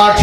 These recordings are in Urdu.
8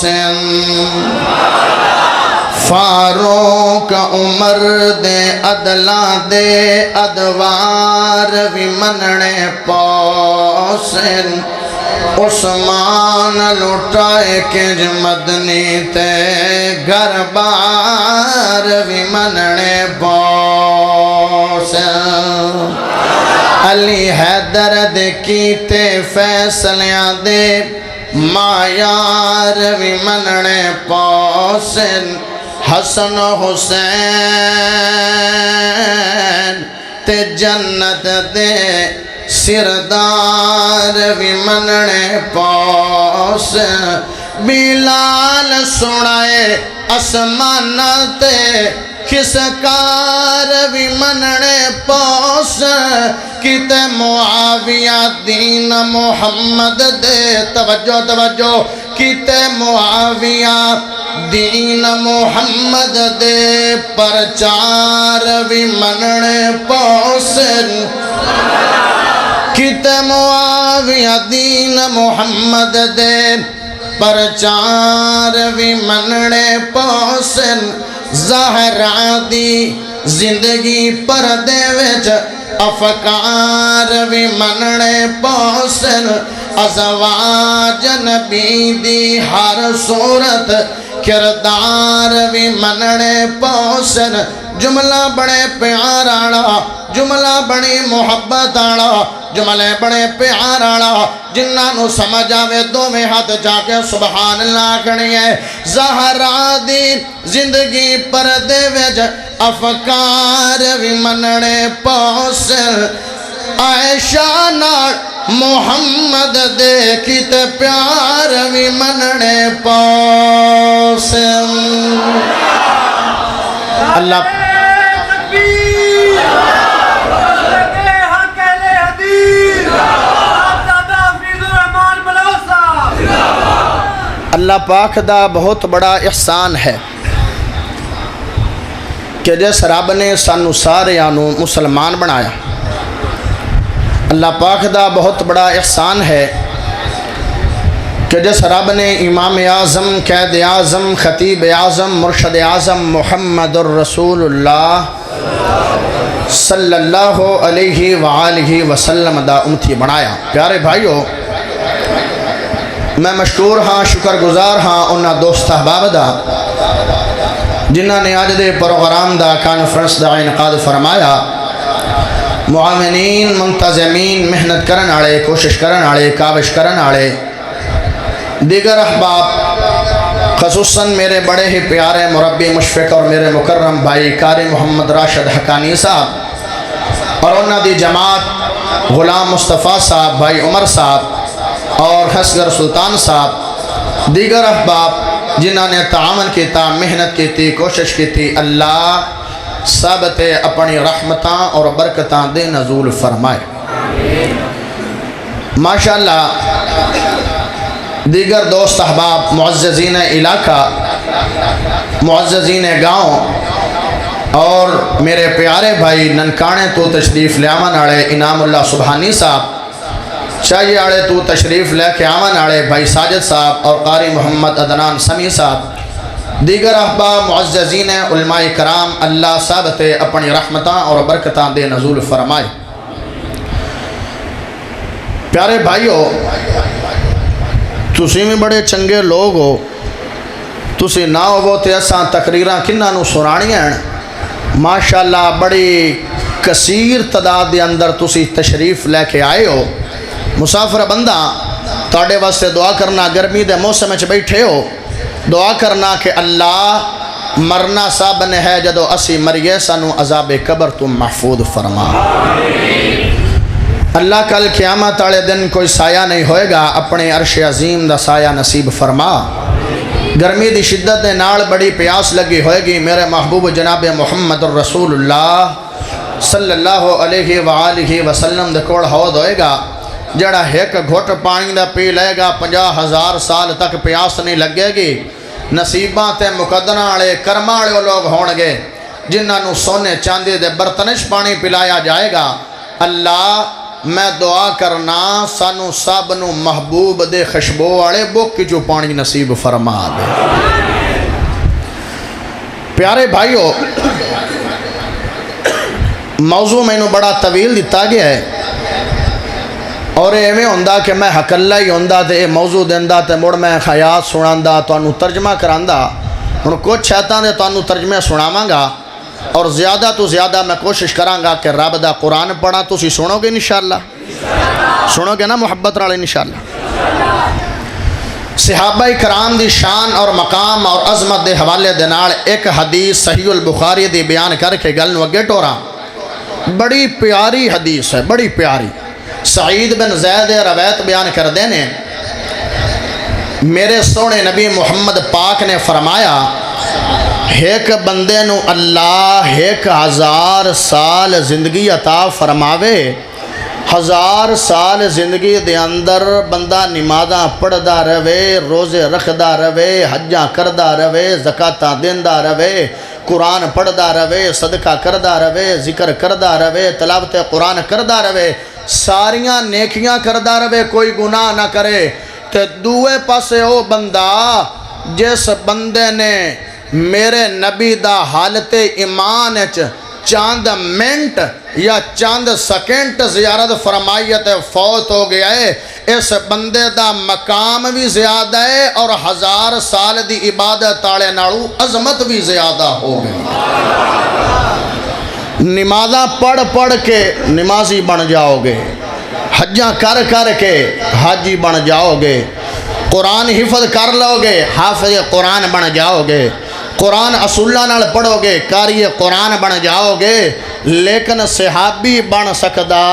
حسین فاروق عمر دے عدلہ دے ادوار بھی مننے پوسن عثمان لٹائے کنج مدنی تے گھر بار بھی مننے پوسن علی حیدر دے کیتے فیصلیاں دے معیار بھی مننے پوسن حسن حسین تے جنت دے سردار بھی مننے پوس بلال سنائے اسمان تے کسکار بھی مننے پوس کتے معاویہ دین محمد دے توجہ کتے معاویہ دین محمد دے پرچار بھی مننے پوسن کتے معاویہ دین محمد دے پرچار بھی مننے پوسن زہرا دی زندگی پردے وچ افکار بھی مننے پوسن ازواج نبی دی ہر صورت کردار بھی مننے پوسن جملہ بڑے پیار آڑا جملہ بڑی محبت آڑا جملے بڑے پیار آڑا جنہاں نو سمجھ آوے دو میں ہاتھ جا کے سبحان اللہ کرنی ہے زہرا دی زندگی پردے وچ افکار بھی مننے پوسن عائشہ نال محمد دے کیتے پیار بھی مننے پوسن اللہ اللہ پاک دا بہت بڑا احسان ہے کہ جس رب نے سانو سارے آنو مسلمان بنایا اللہ پاک دا بہت بڑا احسان ہے کہ جس رب نے امام اعظم قائد اعظم خطیب اعظم مرشد اعظم محمد الرسول اللہ صلی اللہ علیہ وآلہ وسلم دا امتی بنایا پیارے بھائیو میں مشکور ہاں شکر گزار ہاں انہاں دوست احباب دا جنہاں نے آج دے پروگرام دا کانفرنس دا انعقاد فرمایا معاونین منتظمین محنت کرن آڑے کوشش کرن آڑے کاوش کرن آڑے دیگر احباب خصوصاً میرے بڑے ہی پیارے مربی مشفق اور میرے مکرم بھائی قاری محمد راشد حقانی صاحب اور انہاں دی جماعت غلام مصطفیٰ صاحب بھائی عمر صاحب اور حسگر سلطان صاحب دیگر احباب جنہاں نے تعاون کیتا محنت کیتی کوشش کیتی اللہ سب تے اپنی رحمتاں اور برکتاں دے نزول فرمائے ماشاءاللہ دیگر دوست احباب معززین علاقہ معززین گاؤں اور میرے پیارے بھائی ننکانے تو تشریف لے آمن آڑے انعام اللہ سبحانی صاحب چاہیے آڑے تو تشریف لے کے آمن آڑے بھائی ساجد صاحب اور قاری محمد عدنان سمی صاحب دیگر احباب معززین علماء کرام اللہ ثابت اپنی رحمتاں اور برکتاں دے نزول فرمائے پیارے بھائیو تسی میں بڑے چنگے لوگ ہو تسی نہ ہو تے اساں تقریراں کنہاں نو سنانیاں ماشاءاللہ بڑی کثیر تعداد دے اندر تسی تشریف لے کے آئے ہو مسافر بندہ تاڑے واسطے دعا کرنا گرمی دے موسم وچ بیٹھے ہو دعا کرنا کہ اللہ مرنا سب نے ہے جدو اسی مریے سانو عذاب قبر تم محفوظ فرما اللہ کل قیامت والے دن کوئی سایہ نہیں ہوئے گا اپنے عرش عظیم دا سایہ نصیب فرما گرمی دی شدت دے نال بڑی پیاس لگی ہوئے گی میرے محبوب جناب محمد الرسول اللہ صلی اللہ علیہ وآلہ وسلم دے کوڑ حوض ہوئے گا جڑا ایک گھٹ پانی دا پی لے گا 50,000 سال تک پیاس نہیں لگے گی نصیباں تے مقدرہ والے کرما والے لوگ ہون گے جنہاں نو سونے چاندی دے برتنش پانی پلایا جائے گا اللہ میں دعا کرنا سانو سب نو محبوب دے خوشبو والے بک جو پانی نصیب فرما دے۔ پیارے بھائیو، موضوع میں بڑا طویل دیتا گیا ہے اور ایویں ہوندا کہ میں حکلہ ہی ہوندا تے موضوع دیندا تے مڑ میں خیات سناندا تانوں ترجمہ کراندا۔ ہن کچھ شیطان دے تانوں ترجمے سناواں گا اور زیادہ تو زیادہ میں کوشش کراں گا کہ رب دا قرآن پڑھا۔ تسی سنو گے انشاءاللہ؟ سنو گے نا محبت نال انشاءاللہ؟ صحابہ کرام دی شان اور مقام اور عظمت دے حوالے دے نال ایک حدیث صحیح البخاری دی بیان کر کے گل نو اگے ٹوراں۔ بڑی پیاری حدیث ہے، بڑی پیاری۔ سعید بن زید روایت بیان کر دینے، میرے سونے نبی محمد پاک نے فرمایا، ایک بندے نو اللہ 1000 سال زندگی عطا فرماوے، 1000 سال زندگی دے اندر بندہ نمازاں پڑھدا رہے، روزے رکھدا رہے، حجاں کردا رہے، زکاتاں دیندا رہے، قرآن پڑھدا رہے، صدقہ کردا رہے، ذکر کردا رہے، تلاوت قرآن کردا رہے، ساریاں نیکیاں کردا رہے، کوئی گناہ نہ کرے۔ تے دوے پاسے او بندہ جس بندے نے میرے نبی دا حالت ایمان چاند منٹ یا چاند سیکنڈ زیارت فرمائیت فوت ہو گیا ہے، اس بندے دا مقام بھی زیادہ ہے اور 1000 سال دی عبادت آلے نالو عظمت بھی زیادہ ہو گئی۔ نمازاں پڑھ پڑھ کے نمازی بن جاؤ گے، حجاں کر کر کے حاجی بن جاؤ گے، قرآن حفظ کر لو گے، حافظ قرآن بن جاؤ گے، قرآن اصولہ نال پڑھو گے، قاری قرآن بن جاؤ گے، لیکن صحابی بن سکدا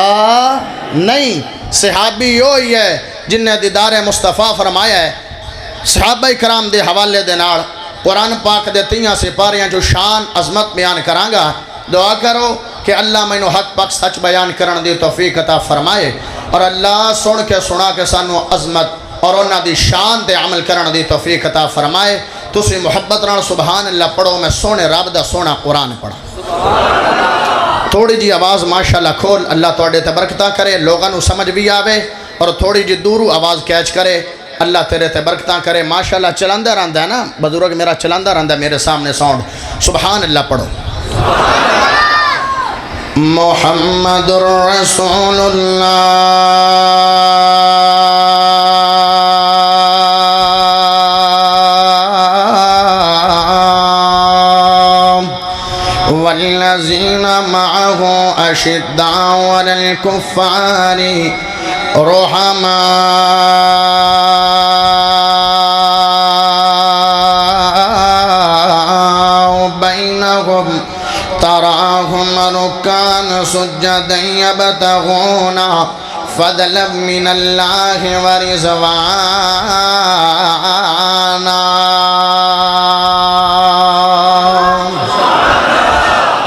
نہیں۔ صحابی یہی ہے جن نے دیدار مصطفیٰ فرمایا ہے۔ صحابہ کرام دے حوالے دے نال قرآن پاک دے 3 سپاریاں جو شان عظمت بیان کرانگا۔ دعا کرو کہ اللہ مینوں حق پاک سچ بیان کرن دی توفیق عطا فرمائے اور اللہ سن کے سنا کے سانو عظمت اور انہاں دی شان تے عمل کرن دی توفیق عطا فرمائے۔ تسی محبت نال سبحان اللہ پڑھو، میں سونے رب دا سونا قرآن پڑھا۔ تھوڑی جی آواز ماشاءاللہ کھول، اللہ تواڈے تے برکتاں کرے، لوگاں نو سمجھ بھی آوے، اور تھوڑی جی دورو آواز کیچ کرے، اللہ تیرے تے برکتاں کرے۔ ماشاءاللہ چلاندہ رہندا ہے نا بزرگ میرا، چلاندہ رہندا ہے میرے سامنے ساؤنڈ۔ سبحان اللہ پڑھو۔ محمد رسول اللہ والذین معه اشداء علی الکفار رحماء بینہم تراہم رکعاً سجدا یبتغون فضلا من اللہ ورضوانا۔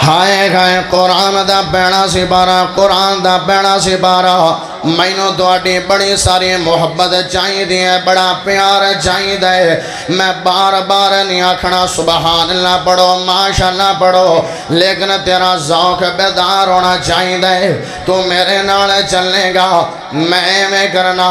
ہائے قرآن دا پیڑا سپارا، قرآن دا پیڑا سپارا، مینوں تواڈی بڑی ساری محبت چاہی دی ہے، بڑا پیار چاہی دے۔ میں بار بار نہیں آکھنا سبحان اللہ پڑھو، ماشاءاللہ پڑھو، لیکن تیرا ذوق بیدار ہونا چاہی دے۔ تو میرے نال چلنے گا، میں کرنا،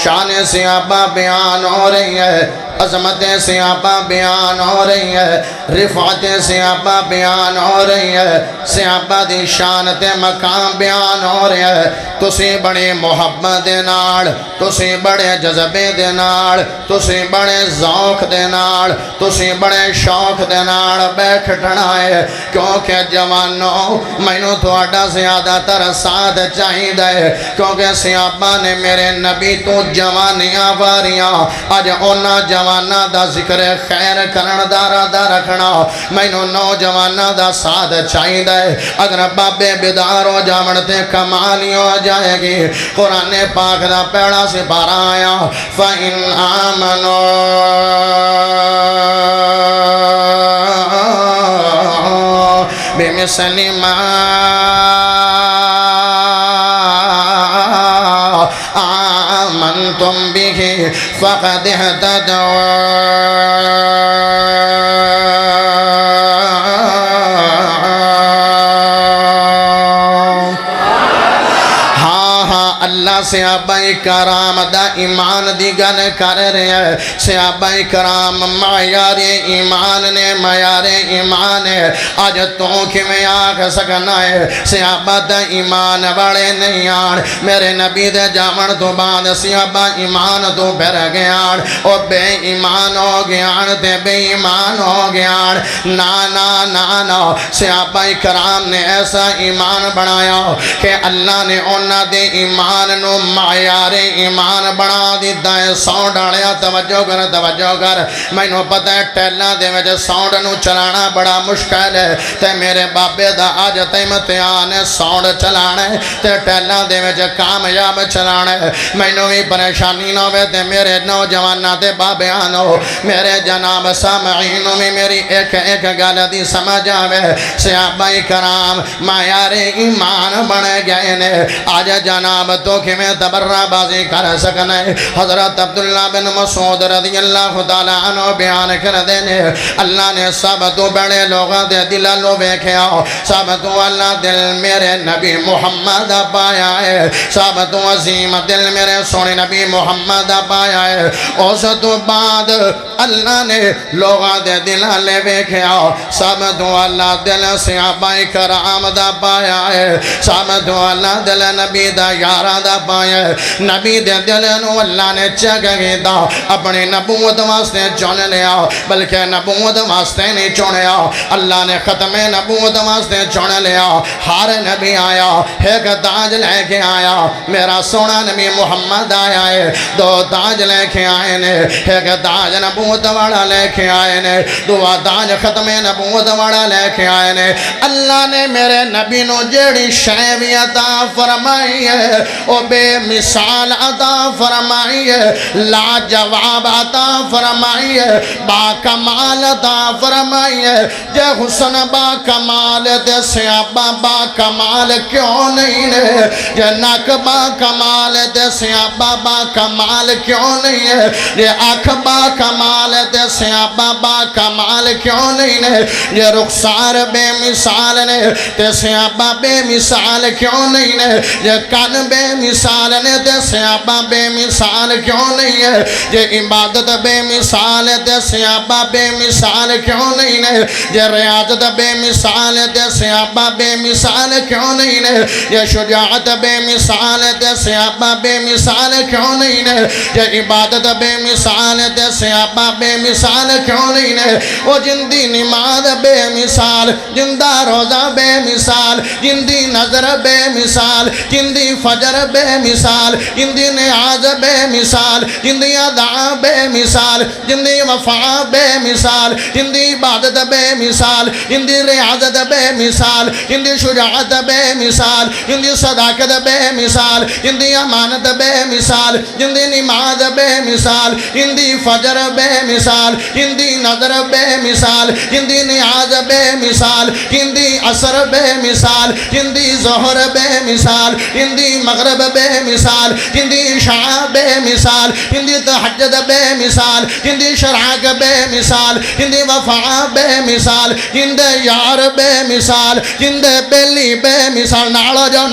شان صحابہ بیان ہو رہی ہے، عظمت صحابہ بیان ہو رہی ہے، رفعت صحابہ بیان ہو رہی ہے، صحابہ دی شان تے مقام بیان ہو رہی ہے۔ تسی بڑے محبت دے نال، تسی بڑے جذبے دے نال، تسی بڑے ذوق دے نال، تسی بڑے شوق دے نال بیٹھنا ہے، کیونکہ جوانوں مینوں تہاڈا زیادہ تر ساتھ چاہیدا ہے، کیونکہ صحابہ نے میرے نبی تو جوانیاں واریاں، اج انہاں جواناں دا ذکر خیر کرن دا ارادہ رکھنا، مینوں نوجواناں دا ساتھ چاہیدا ہے۔ اگر بابے بیدار ہو جاون تے کمالی ہو جائے گی۔ قرآن پاک دا پیڑا سپارہ آیا، فَإِنْ آمَنُوا بِمِثْلِ مَا آمَنْتُمْ بِهِ فَقَدِ اهْتَدَوْا۔ صحابہ کرام دا ایمان دی گل کر رہے ہیں صحابہ کرام معیار ایمان نے معیار ایمان ہے آج تو کیویں آکھ سکنا ہے صحابہ دا ایمان والے نہیں آن میرے نبی دے جاون تو بعد صحابہ ایمان تو پھر گیان او بے ایمان ہو گیان تے بے ایمان ہو گیان نا نا نا نا صحابہ کرام نے ایسا ایمان بنایا کہ اللہ نے انہاں دے ایمان نو معیار ایمان بنا دیتا ہے ساؤنڈ آڑیا توجہ کر میں نو پتہ ہے ٹیلاں دے وچ ساؤنڈ نو چلانا بڑا مشکل ہے تے میرے بابے دا آج تے امتحان ہے ساؤنڈ چلانا ہے تے ٹیلاں دے وچ کامیاب چلانا ہے میں نو بھی پریشانی نہ ہوئے تے میرے نوجواناں تے بابیانو میرے جناب سامعینوں میں میری ایک گل دی سمجھ آوے صحابہ کرام معیار ایمان بن گئے نے آج جناب تو کہ میں تبرہ بازی کر سکنے حضرت عبداللہ بن مسعود رضی اللہ تعالیٰ عنہ بیان کر دینے اللہ نے سب تو بڑے لوگاں دے دل لو بیکھیا سب تو اللہ دل میرے نبی محمد پایا ہے سب تو عظیم دل میرے سونے نبی محمد پایا ہے اس تو بعد اللہ نے لوگاں دے دل لے بیکھیا سب تو اللہ دل صحابہ کرام دا پایا ہے سب تو اللہ دل نبی دا یارہ دا پایا ہے نبی دے دل نو اللہ نے چک گیتا اپنی نبوت واسطے چن لیا بلکہ نبوت واسطے نہیں چنیا اللہ نے ختم نبوت واسطے چن لیا ہر نبی آیا ایک تاج لے کے آیا میرا سونا نبی محمد آیا ہے دو تاج لے کے آئے نے ایک تاج نبوت والا لے کے آئے نے دو تاج ختم نبوت والا لے کے آئے نے اللہ نے میرے نبی نو جیڑی شے بھی عطا فرمائی ہے او بے مثال عطا فرمائی ہے لا جواب عطا فرمائی ہے با کمال عطا فرمائی ہے جے حسن با کمال دے صحابہ با کمال کیوں نہیں ہے جے ناک با کمال دے صحابہ با کمال کیوں نہیں ہے جے آنکھ با کمال دے صحابہ با کمال کیوں نہیں ہے جے رخسار بے مثال نے تے صحابہ بے مثال کیوں نہیں ہے جے کان بے مثال نے تے صحابہ بے مثال کیوں نہیں ہے جے عبادت بے مثال تے صحابہ بے مثال کیوں نہیں ہے جے ریاضت بے مثال تے صحابہ بے مثال کیوں نہیں ہے جے شجاعت بے مثال تے صحابہ بے مثال کیوں نہیں ہے جے عبادت بے مثال تے صحابہ بے مثال کیوں نہیں ہے وہ جندی نماز بے مثال جندہ روزہ بے مثال جندی نظر بے مثال جندی فجر بے مثال جندی نیاز بے مثال جندی ادا بے مثال جندی وفا بے مثال جندی عبادت بے مثال جندی ریاضت بے مثال جندی شجاعت بے مثال جندی صداقت بے مثال جندی امانت بے مثال جندی نماز بے مثال جندی فجر بے مثال جندی نظر بے مثال جندی نیاز بے مثال جندی عصر بے مثال جندی ظہر بے مثال جندی مغرب بے مثال جندی عشاء بے مثال جندی تہجد بے مثال جندی شراق بے مثال جندی وفا بے مثال جندے یار بے مثال جندے بیلی بے مثال نالا جو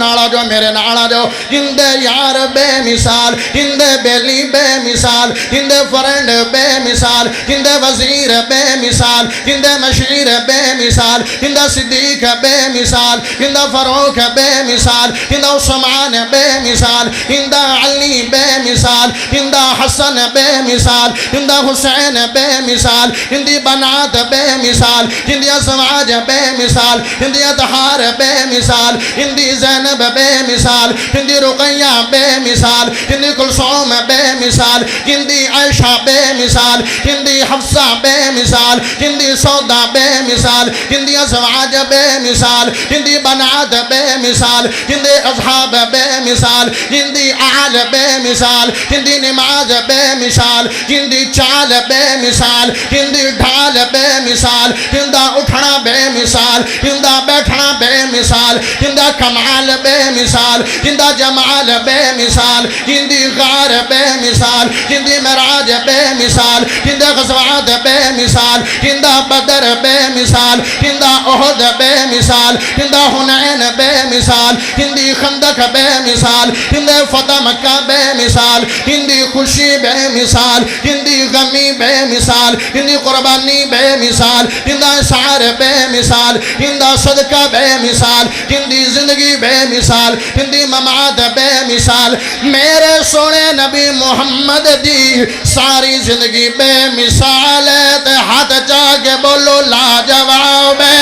میرے نالا جو جندے یار بے مثال جندے بیلی بے مثال جندے فرنڈ بے مثال جندے وزیر بے مثال جندے مشیر بے مثال جندہ صدیق بے مثال جندہ فاروق بے مثال جندہ عثمان بے مثال جندہ علی بے مثال جندہ حسن بے مثال جندہ حسین بے مثال جندی بنات بے مثال جندی ازواج بے مثال جندی اطہار بے مثال جندی زینب بے مثال جندی رقیہ بے مثال جندی کلثوم بے مثال جندی عائشہ بے مثال جندی حفصہ بے مثال جندی سودا بے مثال جندی ازواج بے مثال جندی بنات بے مثال جندی اصحاب بے مثال جندی آل بے مثال جندی نماز بے مثال جندی چال بے مثال جندی ڈھال بے مثال جندہ اٹھنا بے مثال جندہ بیٹھنا بے مثال جندہ کمال بے مثال جندہ جمال بے مثال جندی غار بے مثال جندی معراج بے مثال جندہ غزوات بے مثال جندہ بدر بے مثال جندہ احد بے مثال جندہ حنین بے مثال جندی خندق بے مثال ہندے فتح مکہ بے مثال، ہندی خوشی بے مثال، ہندی غمی بے مثال، ہندی قربانی بے مثال، ہندہ سعر بے مثال، ہندہ صدقہ بے مثال، ہندی زندگی بے مثال، ہندی مماد بے مثال، میرے سونے نبی محمد دی ساری زندگی بے مثال ہے، تے ہاتھ جا کے بولو لاجواب ہے۔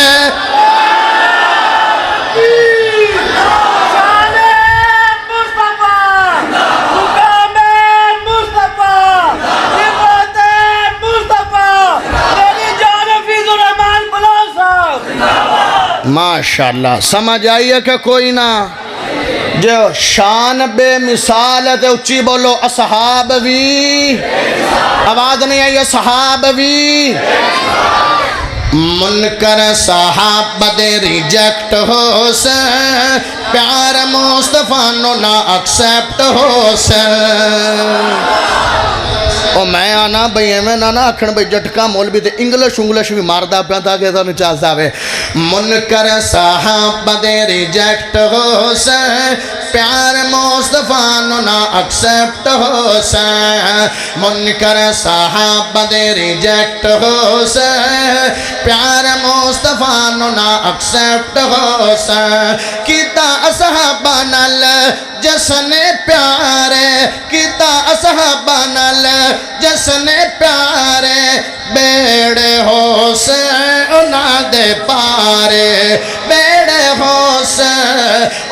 ماشاءاللہ سمجھ آئیے کہ کوئی نہ جو شان بے مثال ہے تو اچھی بولو اصحاب وی، آواز نہیں آئی اصحاب وی، منکر صحابہ دے ریجیکٹ ہو سے، پیار مصطفیٰ نو نہ ایکسیپٹ ہو سے۔ اور میں آنا بھئی میں نانا آکھن بھئی جٹکا مولوی تے انگلش بھی ماردہ پہ تھا کہ تھا چاہتا ہے منکر صحابہ دے ریجیکٹ ہو سے، پیار مصطفیٰ نو نہ ایکسیپٹ ہو سے، منکر صحابہ دے ریجیکٹ ہو سے، پیار مصطفیٰ نو نہ ایکسیپٹ ہو سے، کیتا اصحابہ نال جس نے پیارے، کیتا اصحابہ نال جس نے پیارے، بیڑے ہو سے انا دے پارے، بیڑے ہو سے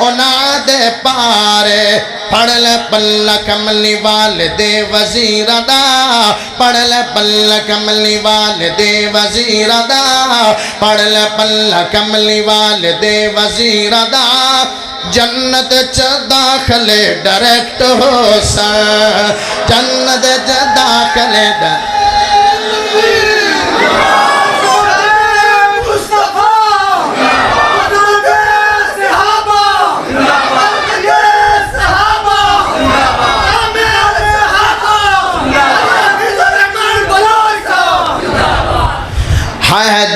انا دے پارے، پڑھ لے پلہ کملی والدے وزیر دا، پڑھ لے پلہ کملی والدے وزیر دا، پڑھ لے پلہ کملی والدے وزیر دا، جنت چ داخلے ڈائریکٹ ہو سا، جنت چ داخلے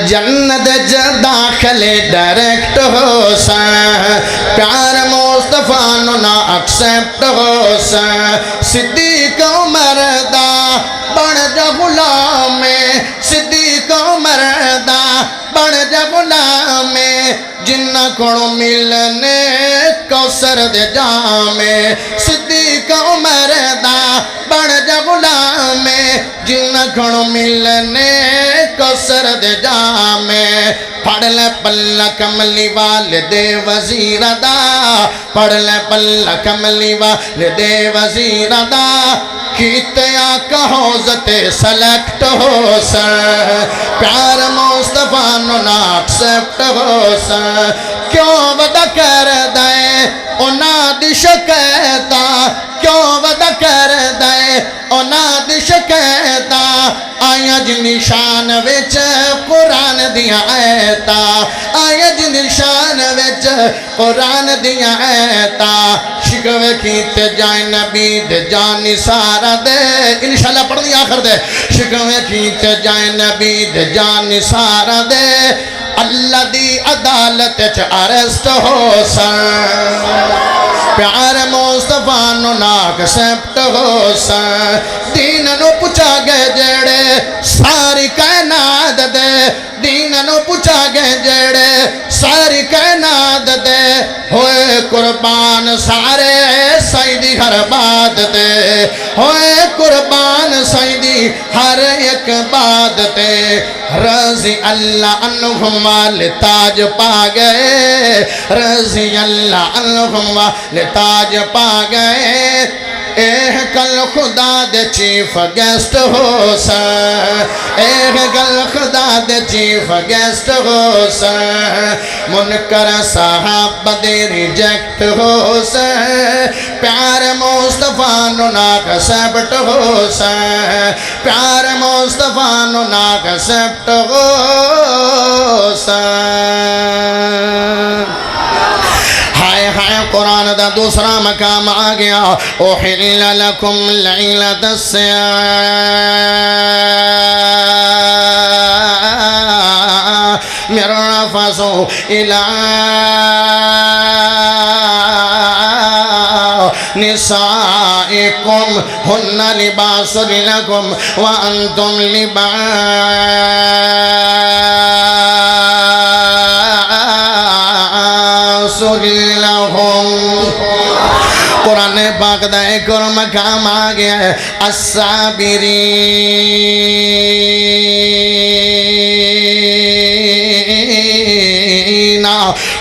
جنت چ داخلے ڈائریکٹ ہو سا، پیار مصطفیٰ نو نہ ایکسیپٹ ہو سا، صدیق عمر دا بن جا غلام، صدیق عمر دا بن جا غلام، جنہ کڑو ملنے کوثر دے جامے، صدیق عمر دا بن جا غلام، جنہ کڑو ملنے کوثر دے جامے، پڑھ لے پلہ کملی والدے وزیر دا، پڑھ لے پلہ کملی والدے وزیر دا، کیتیا کہو زتے سلیکٹ ہو سا، پیار مصطفیٰ نو نہ ایکسیپٹ ہو سا، کیوں ودا کر دائے اونا دی شکایتا، کیوں ودا کر دائے اونا دی شکایتا، آیا جن نشان وچ قرآن دیا آیتا، آیا جن نشان وچ قرآن دیا آیتا، شکوے کیتے جائے نبی دے جانی سارا دے، انشاءاللہ پڑھ دیا آخر دے، شکوے کیتے جائے نبی دے جانی سارا دے، اللہ دی عدالت چ ارسٹ ہو سا، پیار مصطفیٰ نو نہ ایکسیپٹ ہو سا، دین نو پچھا گئے جڑے ساری کائنات دے، دین نو پچھا گئے جڑے ساری کائنات دے، ہوئے قربان سارے سیدی ہر بات دے، ہوئے قربان سیدی ہر ایک بات دے، رضی اللہ عنہم والے تاج پا گئے، رضی اللہ عنہم والے تاج پا گئے، کل خدا دے چیف گیسٹ ہو سا، کل خدا دے چیف گیسٹ ہو سا، منکر صحابہ دے ریجیکٹ ہو سا، پیار مصطفیٰ نو نہ ایکسیپٹ ہو سا، پیار مصطفیٰ نو نہ ایکسیپٹ ہو سا۔ ہائے ہائے قرآن دا دوسرا مقام آ گیا، اُحِلَّ لَكُمْ لَيْلَةَ الصِّيَامِ الرَّفَثُ إِلَىٰ نسائكم هن لباس لكم وأنتم لباس لهم. قرآن پاک دا ایک اور مقام آ گیا ہے الصابرین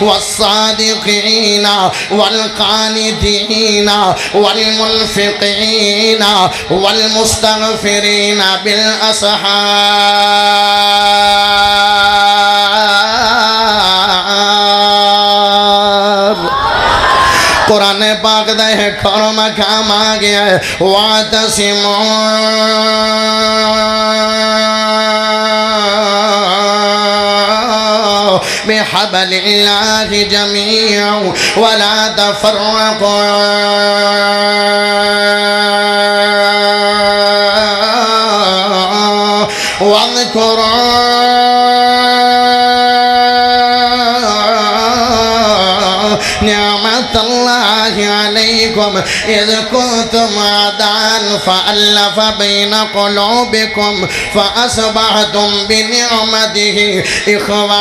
والصادقین والقانتین والمنفقین والمستغفرین بالاسحار. قرآن پاک دا ایک اور مقام آ گیا ہے وَاعْتَصِمُوا بِحَبْلِ اللَّهِ جَمِيعًا وَلَا تَفَرَّقُوا وَاذْكُرُوا نعمة الله عليكم إذ كنتم أعداء فألف بين قلوبكم فأصبحتم بنعمته إخوانا.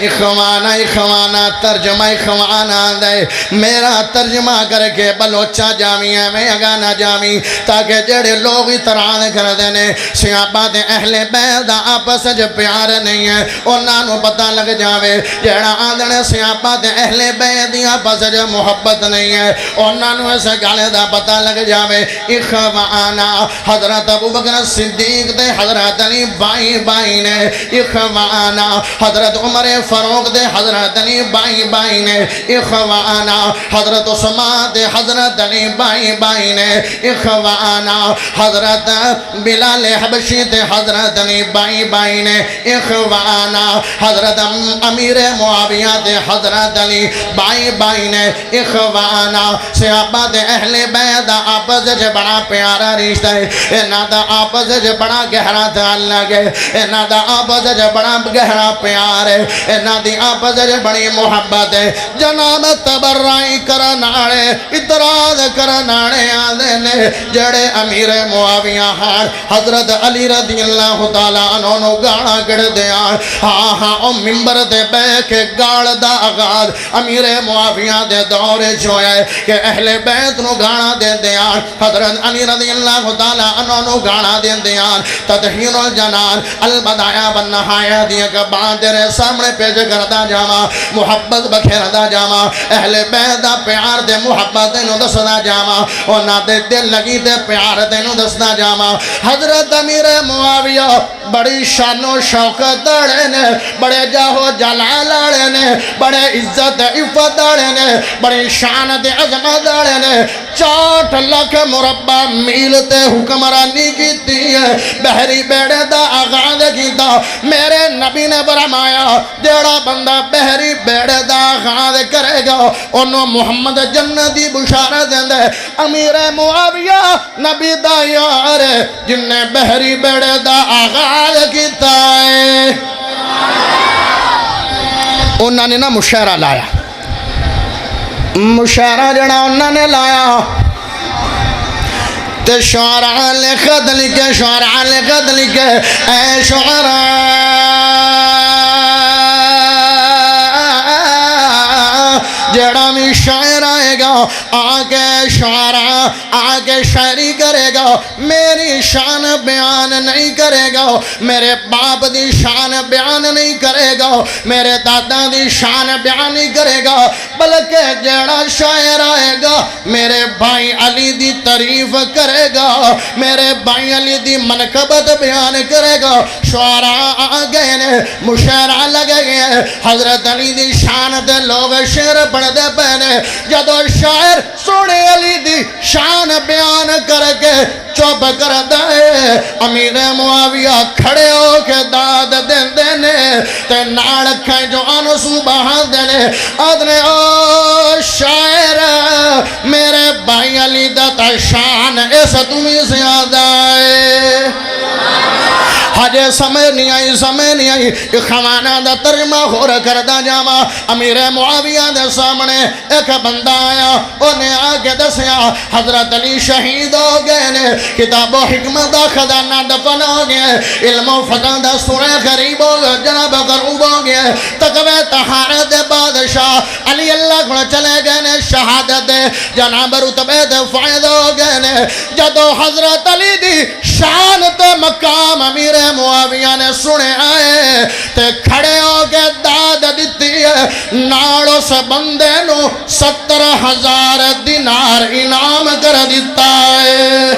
اخوانا اخوانا ترجمہ اخوانا دے میرا ترجمہ کر کے بلوچا جامی ہے میں اگانا جامی تاکہ جڑے لوگ اتران کر دینے صحابہ اہل بیت آپس جو پیار نہیں ہے انہاں نو پتہ لگ جاوے جڑا آدھنے صحابہ اہل بیت آپس جو محبت نہیں ہے انہاں نو ایسے گالے دا پتہ لگ جاوے. اخوانا حضرت ابو بکر صدیق دے حضرت علی بائی بائی نے اخوانا حضرت عمر فاروق دے حضرت علی بائی بائی نے اخوانا حضرت عثمان دے حضرت علی بائی بائی نے اخوانا حضرت بلال حبشی دے حضرت علی بائی بائی نے اخوانا حضرت امیر معاویہ دے حضرت علی بائی بائی نے اخوانا. صحابہ دے اہل بیت آپس جو بڑا پیارا رشتہ ہے انہاں دا آپس جو بڑا گہرا تعلق ہے انہاں دا آپس جو بڑا گہرا پیار ہے انہاں دی آپس جو بڑی محبت ہے. جناب تبرائی کرناڑے اتراز کرناڑے آدھے نے جڑے امیر معاویہ ہاں حضرت علی رضی اللہ تعالیٰ عنہ نو گاڑا کر دیا ہاں ہاں او ممبر دے بے کے گاڑ دا آغاز امیر معاویہ دے دورے جوئے کہ اہل بیت نو گاڑا دے دیا حضرت علی رضی اللہ تعالیٰ عنہ نو گاڑا دے دیا. تطہیر الجنان البدایہ والنہایہ دیا کہ بعد تیرے سامنے پیش کردہ جاما محبت بکھیردہ جاما اہل بیت پیار دے محبت دینو دسدہ جاما اونا دے دل لگی دے پیار دینو دسدہ جاما. حضرت امیر معاویہ بڑی شان و شوکت داڑے نے بڑے جاہو جلال داڑے نے بڑے عزت عفت داڑے نے بڑی شان دے عظمت داڑے نے 60 لاکھ مربع میل تے حکمرانی کیتی ہے بحری بیڑے دا آغاز کیتا. میرے نبی نے برمایا جیڑا بندہ بحری بیڑے دا آغاز کرے گا انہوں محمد جنتی بشارت دے. امیر معاویہ نبی دا یار جن نے بحری بیڑے دا آغاز کیتا ہے. انہوں نے نا مشاعرہ لایا مشاعرہ جڑا انہوں نے لایا تے شعراء لکھت لکھے شعراء لکھت لکھے اے شعراء جڑا بھی شاعر آئے گا آگے شعراء آگے شاعری کرے گا میری شان بیان نہیں کرے گا میرے باپ دی شان بیان نہیں کرے گا میرے دادا دی شان بیان نہیں کرے گا بلکہ جڑا شاعر آئے گا میرے بھائی علی دی تعریف کرے گا میرے بھائی علی دی منقبت بیان کرے گا. شعراء آگے نے مشاعرہ لگے گئے حضرت علی دی شان دے لوگ شعر پڑھ دے پہنے جدو شاعر سونے علی دی شان بیان کر کے چوب کر دائے امیر معاویہ کھڑے ہو کے داد دین دینے تے ناڑ کھائیں جو آنسو بہان دینے آدھنے او شاعر میرے بھائی علی دا تا شان ایسا تمہیں زیادہ ہے ہجے سمجھ نہیں آئی خوانا دا ترجمہ ہور کردہ جاما امیر معاویہ دے سامنے ایک بندہ آیا انہیں آگے دسیا حضرت علی شہید ہو گئے نے کتاب و حکمت دا خزانہ دفن ہو گئے علم و فتح دا سورہ قریب ہو گئے جناب قروب ہو گئے تقوی طہارت بادشاہ علی اللہ کو چلے گئے نے شہادت جناب رتبے دے فائد ہو گئے نے جدو حضرت علی دی شان تے مقام امیر معاویہ نے سنے آئے تے کھڑے ہو کے داد دیتی ہے ناڑوں سے بندے نو 70,000 دینار انعام کر دیتا ہے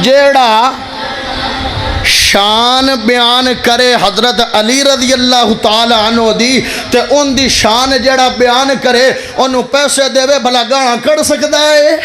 جیڑا شان بیان کرے حضرت علی رضی اللہ تعالیٰ عنہ دی تے ان دی شان جیڑا بیان کرے انہوں پیسے دے وے بھلا گانا کر سکتا ہے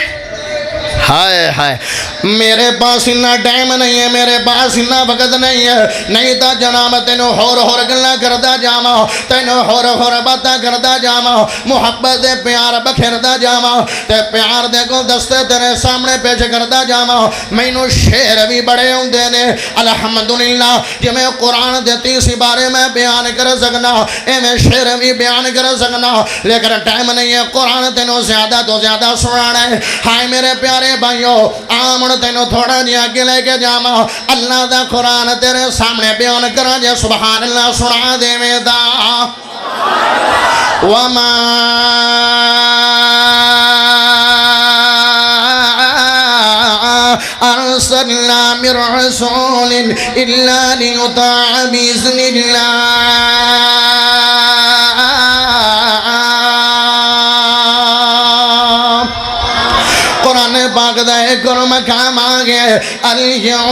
ہائے ہائے میرے پاس اتنا ٹائم نہیں ہے میرے پاس اتنا وقت نہیں ہے نہیں تا جناب تینوں ہور گلا کردا جاواں تینوں ہور باتاں کردا جاواں محبت دے پیار بکھردا جاواں تے پیار دے کو دستے تیرے سامنے پیش کردا جاواں مینوں شعر بھی بڑے ہوندے نے الحمدللہ جے میں قرآن دے 30 بارے میں بیان کر سکنا ایویں شعر بھی بیان کر سکنا لیکن ٹائم نہیں ہے قرآن تینوں زیادہ تو زیادہ سنانا ہے ہائے میرے پیارے بھائیو آمن تینوں تھوڑا جی آگے لے کے جاما اللہ دا قرآن تیرے سامنے بیان کرا جے سبحان اللہ سنا دے میں دا وما ارسلنا من رسول الا ليطاع باذن اللہ قرآن پاک دا ایک اور مقام آگے اليوم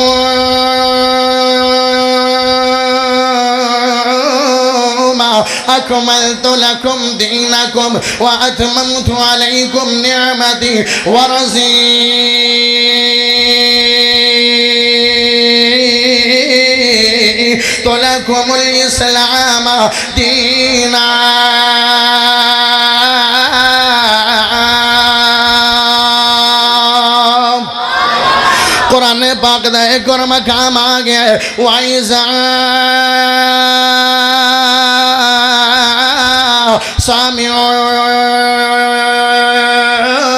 اکملت لکم دینکم واتممت علیکم نعمتی ورضیت لکم الاسلام دینا قرآن پاک دا ایک اور مقام آگیا ہے وَإِذَا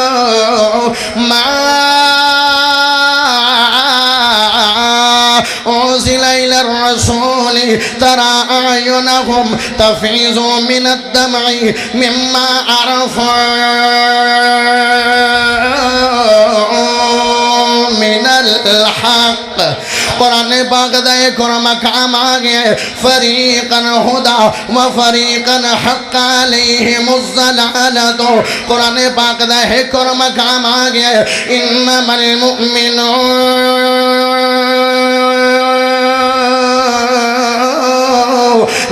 سَمِعُوا مَا أُنزِلَ إِلَى الرَّسُولِ تَرَى أَعْيُنَهُمْ تَفِيضُ مِنَ الدَّمْعِ مِمَّا عَرَفُوا من الحق قرآن پاک دا ایک اور مقام آگیا ہے فریقا ہدا وفریقا حق علیہم الضلالۃ قرآن پاک دا ایک اور مقام آگیا ہے انما المؤمنون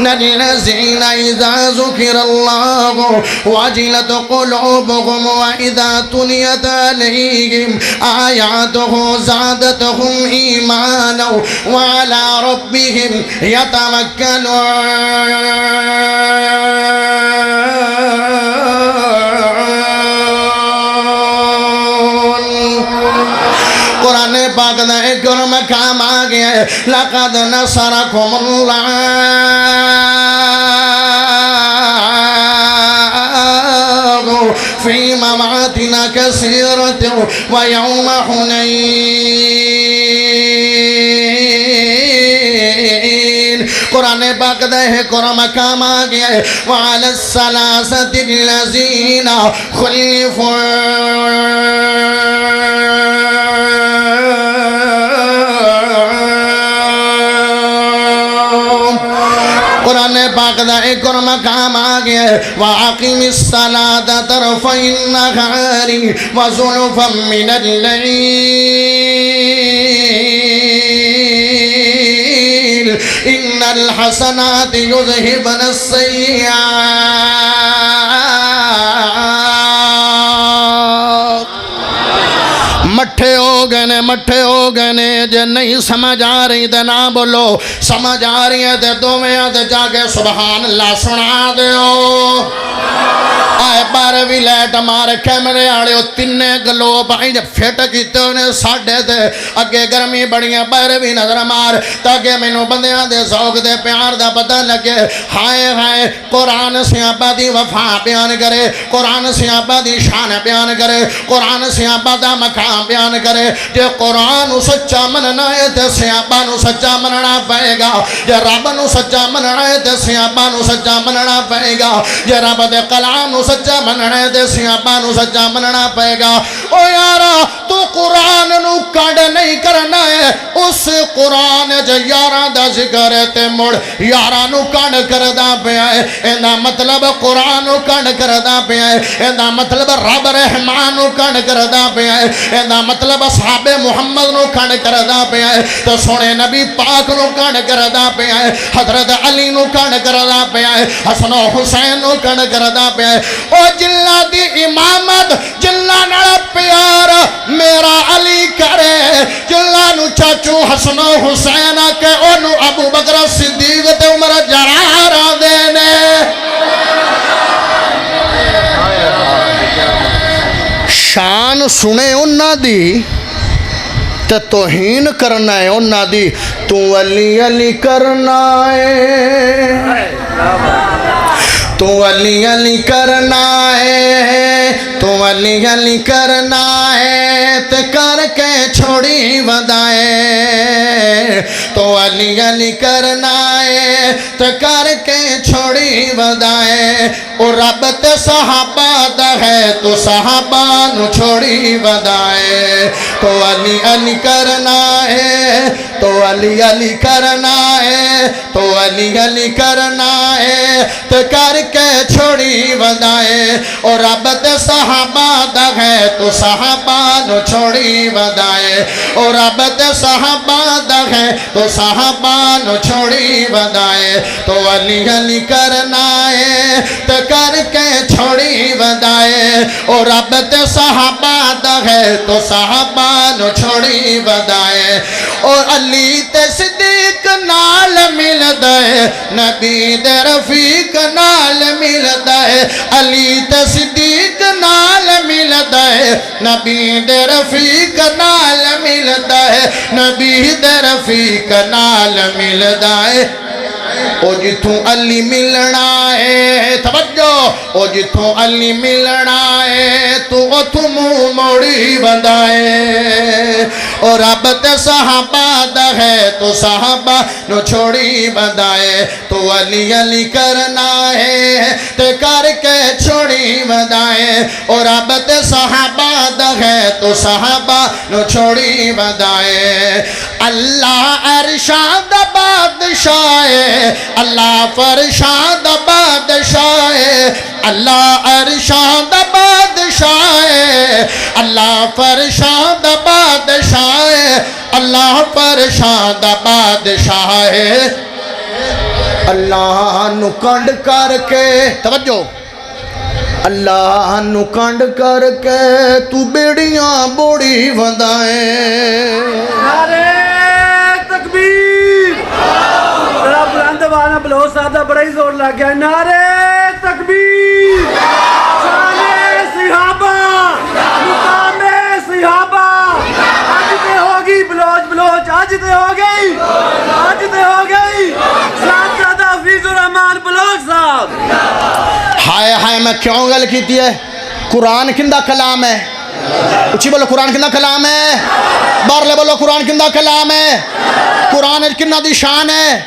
الذين إذا ذكر الله وجلت قلوبهم وإذا تليت عليهم آياته زادتهم إيمانا وعلى ربهم يتوكلون قرآن پاک دا ایک اور مقام آگیا ہے لَقَدْ نَصَرَكُمُ اللَّهُ فِي مَوَاطِنَ كَثِيرَةٍ وَيَوْمَ حُنَيْنٍ قرآن پاک دا ایک اور مقام آگیا ہے وَعَلَى الثَّلَاثَةِ الَّذِينَ خُلِّفُوا قرآن پاک دا ایک اور مقام آگیا ہے وَأَقِمِ الصَّلَاةَ طَرَفَيِ النَّهَارِ وَزُلُفًا مِّنَ اللَّيْلِ إِنَّ الْحَسَنَاتِ يُذْهِبْنَ السَّيِّئَاتِ مٹھے ہو گئے نے جے نہیں سمجھ آ رہی تے نہ بولو سمجھ آ رہی ہے تے دوویں تے جا کے سبحان اللہ سنا دیو آئے بارے بھی لیٹ مار کیمرے آڑے ہو تینے گلوب آئی جب فیٹ کیتے انہیں ساڑھے دے اگے گرمی بڑیاں بارے بھی نظر مار تاکہ مینوں بندیاں دے ذوق دے پیار دا پتہ لگے ہائے قرآن سیابہ دی وفا بیان کرے قرآن سیابہ دی شان بیان کرے قرآن سیابہ دا مقام بیان کرے جے قرآن سچا مننا ہے تے سیابہ نو سچا مننا پائے گا جے رب نو سچا مننا ہے تے سیابہ نو سچا مننا پائے گا جے رب دے کلام نو سچا مننا ہے تے سیابہ نو سچا مننا پائے گا او یارا تو قرآن نو کڈ نہیں کرنا ہے اس قرآن جے یارا دا ذکر ہے تے مڑ یارا نو کڈ کردا پیا ہے ایندا مطلب قرآن نو کڈ کردا پیا ہے ایندا مطلب رب رحمان نو کڈ کردا پیا ہے ایندا مطلب اصحاب محمد نو کڈ کردا پیا ہے تو سونے نبی پاک نو کڈ کردا پیا ہے حضرت علی نو کڈ کردا پیا ہے حسن و حسین نو کڈ کردا پیا ہے او جلا دی امامت جلا نال پیار میرا علی کرے جلا نو چاچو حسن و حسین کے اونو ابو بکر صدیق تے عمر جرار دینے شان سنے انہاں دی تے توہین کرنا ہے انہاں دی تو علی علی کرنا ہے تو علی علی کرنا ہے تو علی علی کرنا ہے تے کر کے چھوڑی ودائے تو علی علی کرنا ہے تے کر کے چھوڑی ودائے او رب تے صحابہ دا ہے تو صحابہ نو چھوڑی ودائے تو علی علی کرنا ہے تو علی علی کرنا ہے تو علی علی کرنا ہے تے کر کے چھوڑی ودائے اور رب تے صحابہ دا ہے تو صحابہ نو چھوڑی ودائے اور رب تے صحابہ دا ہے تو صحابہ نو چھوڑی ودائے تو علی علی کرنا ہے تے کر کے چھوڑی ودائے اور رب تے صحابہ دا ہے تو صحابہ نو چھوڑی ودائے اور علی تے صدیق نال مل دے نبی دے رفیق نال مل دے علی تے صدیق نال مل دے نبی دے رفیق نال مل دے نبی دے رفیق نال مل دے او جتھوں علی ملنا ہے توجہ او جتھوں علی ملنا ہے تو اتھوں منہ موڑی بندائے اور رب تے صحابہ دا ہے تو صحابہ نو چھوڑی بندائے تو علی علی کرنا ہے تے کر کے چھوڑی بندائے اور رب تے صحابہ دا ہے تو صحابہ نو چھوڑی بندائے اللہ ارشاد بادشاہ اللہ فرشاد بادشاہ اللہ ارشاد بادشاہ اللہ فرشاد بادشاہ اللہ فرشاد بادشاہ اللہ نو کنڈ کر کے توجہ اللہ نو کنڈ کر کے تو بیڑیاں بوڑی ودائیں نعرہ تکبیر ذرا بلند آواز نال بلوچ صاحب دا بڑا ہی زور لگ گیا نعرہ تکبیر شان صحابہ مقام صحابہ اج تے ہوگی بلوچ اج تے ہو گئی صاحب حفیظ الرحمان بلوچ صاحب ہائے میں کیوں گل کیتی ہے قرآن کندہ کلام ہے اچھی بولو قرآن کندہ کلام ہے بارلے بولو قرآن کندہ کلام ہے قرآن کندہ دی شان ہے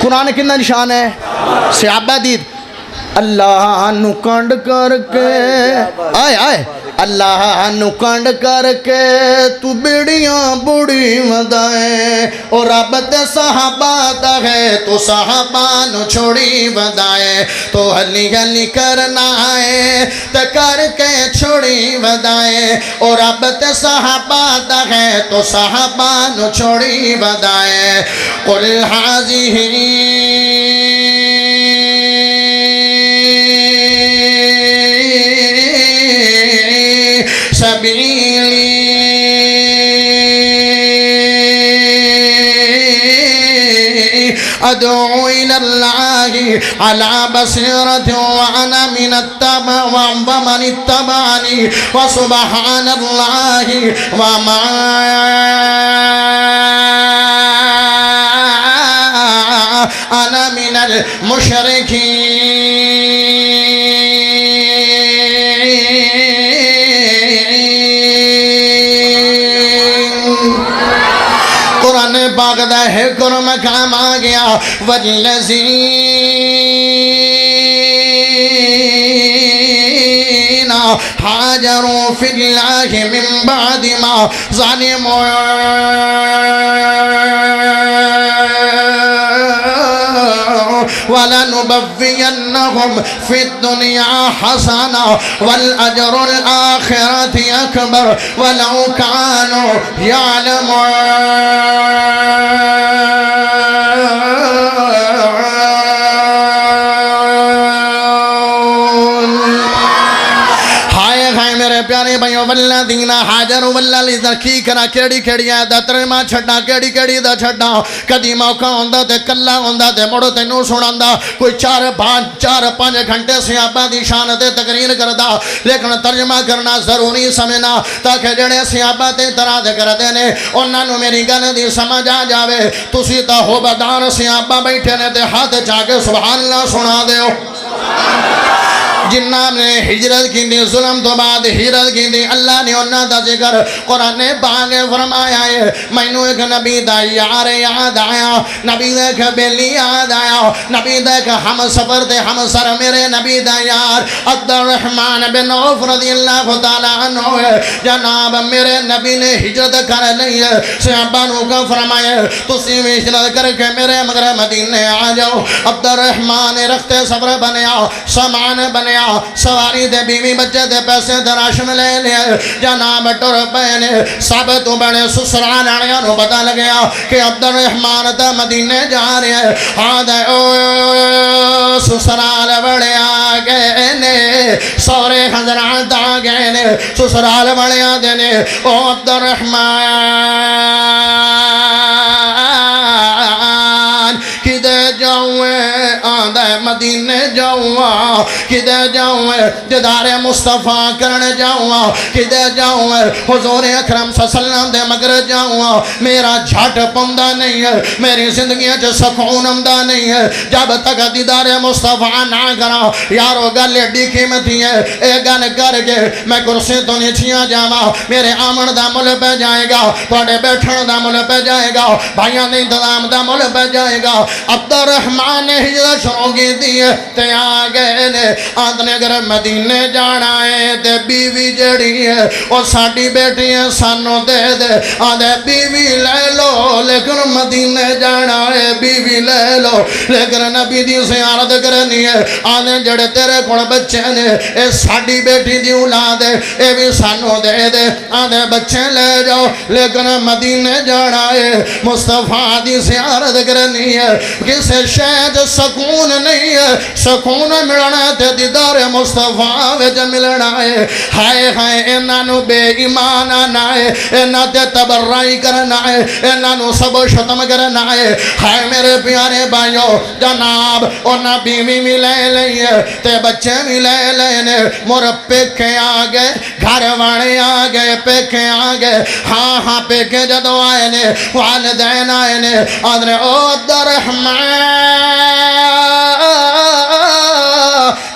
قرآن کندہ دی شان ہے صحابہ دید اللہ نو کنڈ کر کے آئے اللہ نو کنڈ کر کے تو بیڑیاں بوڑی ودائیں اور رب تے صحابہ دا ہے تو صحابہ نو چھوڑی ودائیں تو علی علی کرنا ہے تے کر کے چھوڑی ودائیں اور رب تے صحابہ دا ہے تو صحابہ نو چھوڑی ودائیں قل حاضی سبیلی ادعو الى الله على بصيرة وانا من التبع ومن اتبعني وسبحان الله وما انا من المشركين قرآن پاک دا حکر مقام آ گیا والذین حاجروا فی اللہ من بعد ما ظلموا وَلَنُبَوِّيَنَّهُمْ فِي الدُّنْيَا حَسَنَةً وَالْأَجْرُ الْآخِرَةِ أَكْبَرُ وَلَوْ كَانُوا يَعْلَمُونَ میرے پیارے بھائیوں والذین حاجروا والذین کی کرا کیڑی کیڑی ہے دا ترجمہ چھڈا کیڑی کیڑی دا چھڈا کدی موقع ہوندا تے کلا ہوندا تے مڑ تینوں سناندا کوئی 4-5 گھنٹے صحابہ دی شان تے تقریر کردا لیکن ترجمہ کرنا ضروری سمجھنا تاکہ جڑے صحابہ تے اعتراض کردے نے انہاں نوں میری گل دی سمجھ آ جاوے تسی تا ہو بدار صحابہ بیٹھے نے تے ہاتھ چا کے سبحان اللہ سنا دیو جنہ نے ہجرت کی دی ظلم تو بعد ہجرت کی دی اللہ نے انہاں دا ذکر قرآن پاک فرمایا ہے مینوں ایک نبی دا یار یاد آیا نبی دا ایک بیلی یاد آیا نبی دا ایک ہم سفر تے ہم سر میرے نبی دا یار عبدالرحمن بن عوف رضی اللہ تعالیٰ عنہ ہے جناب میرے نبی نے ہجرت کر لی ہے صحابہ نو کا فرمایا تسی بھی ہجرت کر کے میرے مگر مدینے آ جاؤ عبدالرحمن رخت سفر بنیا سامان بنیا سواری دے بیوی بچے دے پیسے دے راشن لے لیا جناب ٹر پہنے سب تو بڑے سسرال آنیا نو پتا لگیا کہ عبدالرحمن تا مدینے جا رہے ہیں ہاں دے سسرال بڑے آگئے نے سورے حضرات آگئے نے سسرال بڑے آگئے نے او عبدالرحمن کدے جاؤں آدھے مدینے جاؤں کدے جاؤں جدار مصطفیٰ کرنے جاؤں کدے جاؤں حضور اکرم صلی اللہ علیہ وسلم دے مگر جاؤں میرا جھٹ پندہ نہیں ہے میری زندگی جو سکون امدہ نہیں ہے جب تک دیدار مصطفیٰ نہ کرا یارو گل ایڈی قیمتی ہے اے گل کر کے میں کرسی تو نیچیاں جاواں میرے آمن دا مل پہ جائے گا تھوڑے بیٹھن دا مل پہ جائے گا بھائیاں نے انتظام دا مل پہ جائے گا عبدالرحمن نے ہجرت شروع کی دی ہے تے آگئے نے آدھنے اگر مدینے جانا ہے تے بیوی جڑی ہے اور ساڑی بیٹی ہے سانو دے دے آدھے بیوی لے لو لیکن مدینے جانا ہے بیوی لے لو لیکن نبی دی زیارت کرنی ہے آدھے جڑے تیرے کون بچے نے اے ساڑی بیٹی دی اولاد ہے اے بھی سانو دے دے آدھے بچے لے جاؤ لیکن مدینے جانا ہے مصطفیٰ دی زیارت کرنی ہے کسے شاید سکون نہیں ہے سکون ملنا تے دیدار مصطفیٰ وچ ملنا ہے ہائے ہائے انہاں نو بے ایمان آنا ہے انہاں تے تبرائی کرنا ہے انہاں نو سب شتم کرنا ہے ہائے میرے پیارے بھائیو جناب انہاں بیوی بھی لے لئیے تے بچے بھی لے لینے مور پیکے آگئے گھر وانے آگئے پیکے آگئے ہاں ہاں پیکے جدو آئے نے والدین آئے نے آدھنے او عبدالرحمن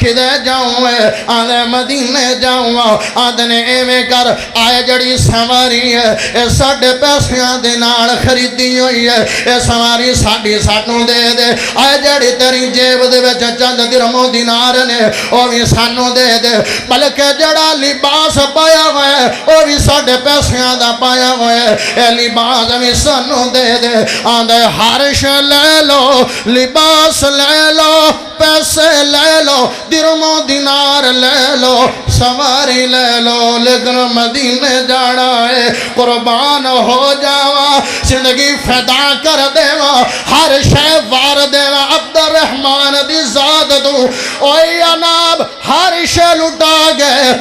کدے جاؤں آدھے مدینے جاؤں آدھنے ایویں کر آئے جڑی سواری ہے اے ساڑھے پیسیاں دے نال خریدی ہوئی ہے اے سواری ساڑھی سانوں دے دے آئے جڑی تیری جیب دے وچ چند درہم و دینار نے او بھی سانوں دے دے بلکہ جڑا لباس پایا ہوئے او بھی ساڑھے پیسیاں دا پایا ہوئے اے لباس بھی سانوں دے دے آدھے ہارش لے لو لباس لے لو پیسے لے لو درہم و دینار لے لو سواری لے لو لیکن مدینے جانا ہے قربان ہو جاوا زندگی فدا کر دیوا ہر شے وار دیوا عبدالرحمن دی ذات تو اوئی اناب ہر شے لٹا گئے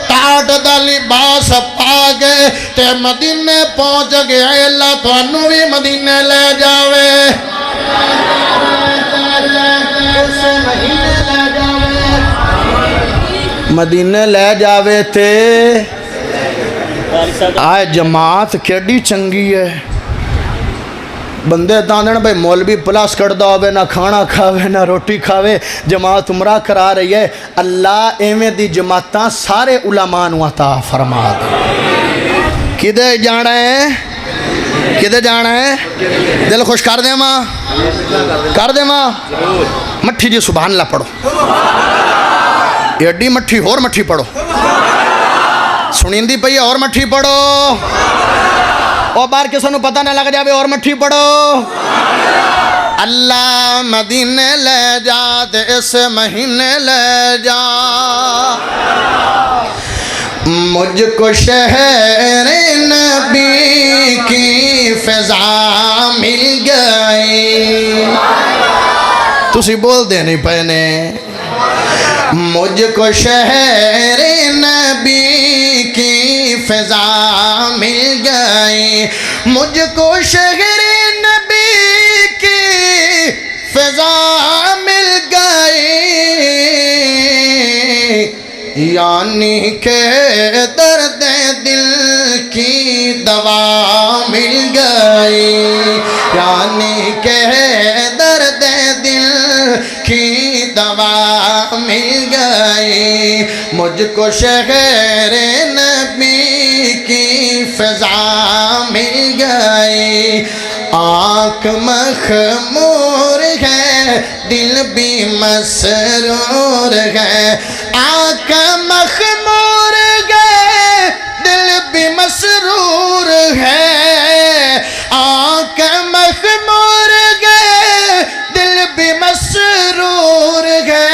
ٹاٹ دا لباس پا گئے تے مدینے پہنچ گئے اللہ تو انو بھی مدینے لے جاوے مدینے لے جاوے تے آئے جماعت کیڑی چنگی ہے بندے داندن بھئی مولوی پلاس کردہ ہوئے نہ کھانا کھاوے نہ روٹی کھاوے جماعت عمرہ کرا رہی ہے اللہ ایمیں دی جماعتاں سارے علماء نو عطا فرما دے کدے جانا ہے کدے جانا ہے دل خوش کر دے ماں مٹھی جی سبحان اللہ پڑھو ایڈی مٹھی اور مٹھی پڑھو سنیندی پئی اور مٹھی پڑھو اور بار کسے نو پتہ نہ لگ جاوے اور مٹھی پڑھو اللہ مدینے لے جا تے اس مہینے لے جا مجھ کو شہر نبی کی فضا مل گئی تسی بول دے نہیں پہنے مجھ کو شہر نبی کی فضا مل گئی مجھ کو شہر نبی کی فضا مل گئی یعنی کہ درد دل کی دوا مل گئی یعنی کہ درد دل کی دوا مل گئی مجھ کو شہر نبی کی فضا مل گئی آنکھ مخمور ہے دل بھی مسرور ہے آنکھ مخمور ہے دل بھی مسرور ہے آنکھ مخمور ہے دل بھی مسرور ہے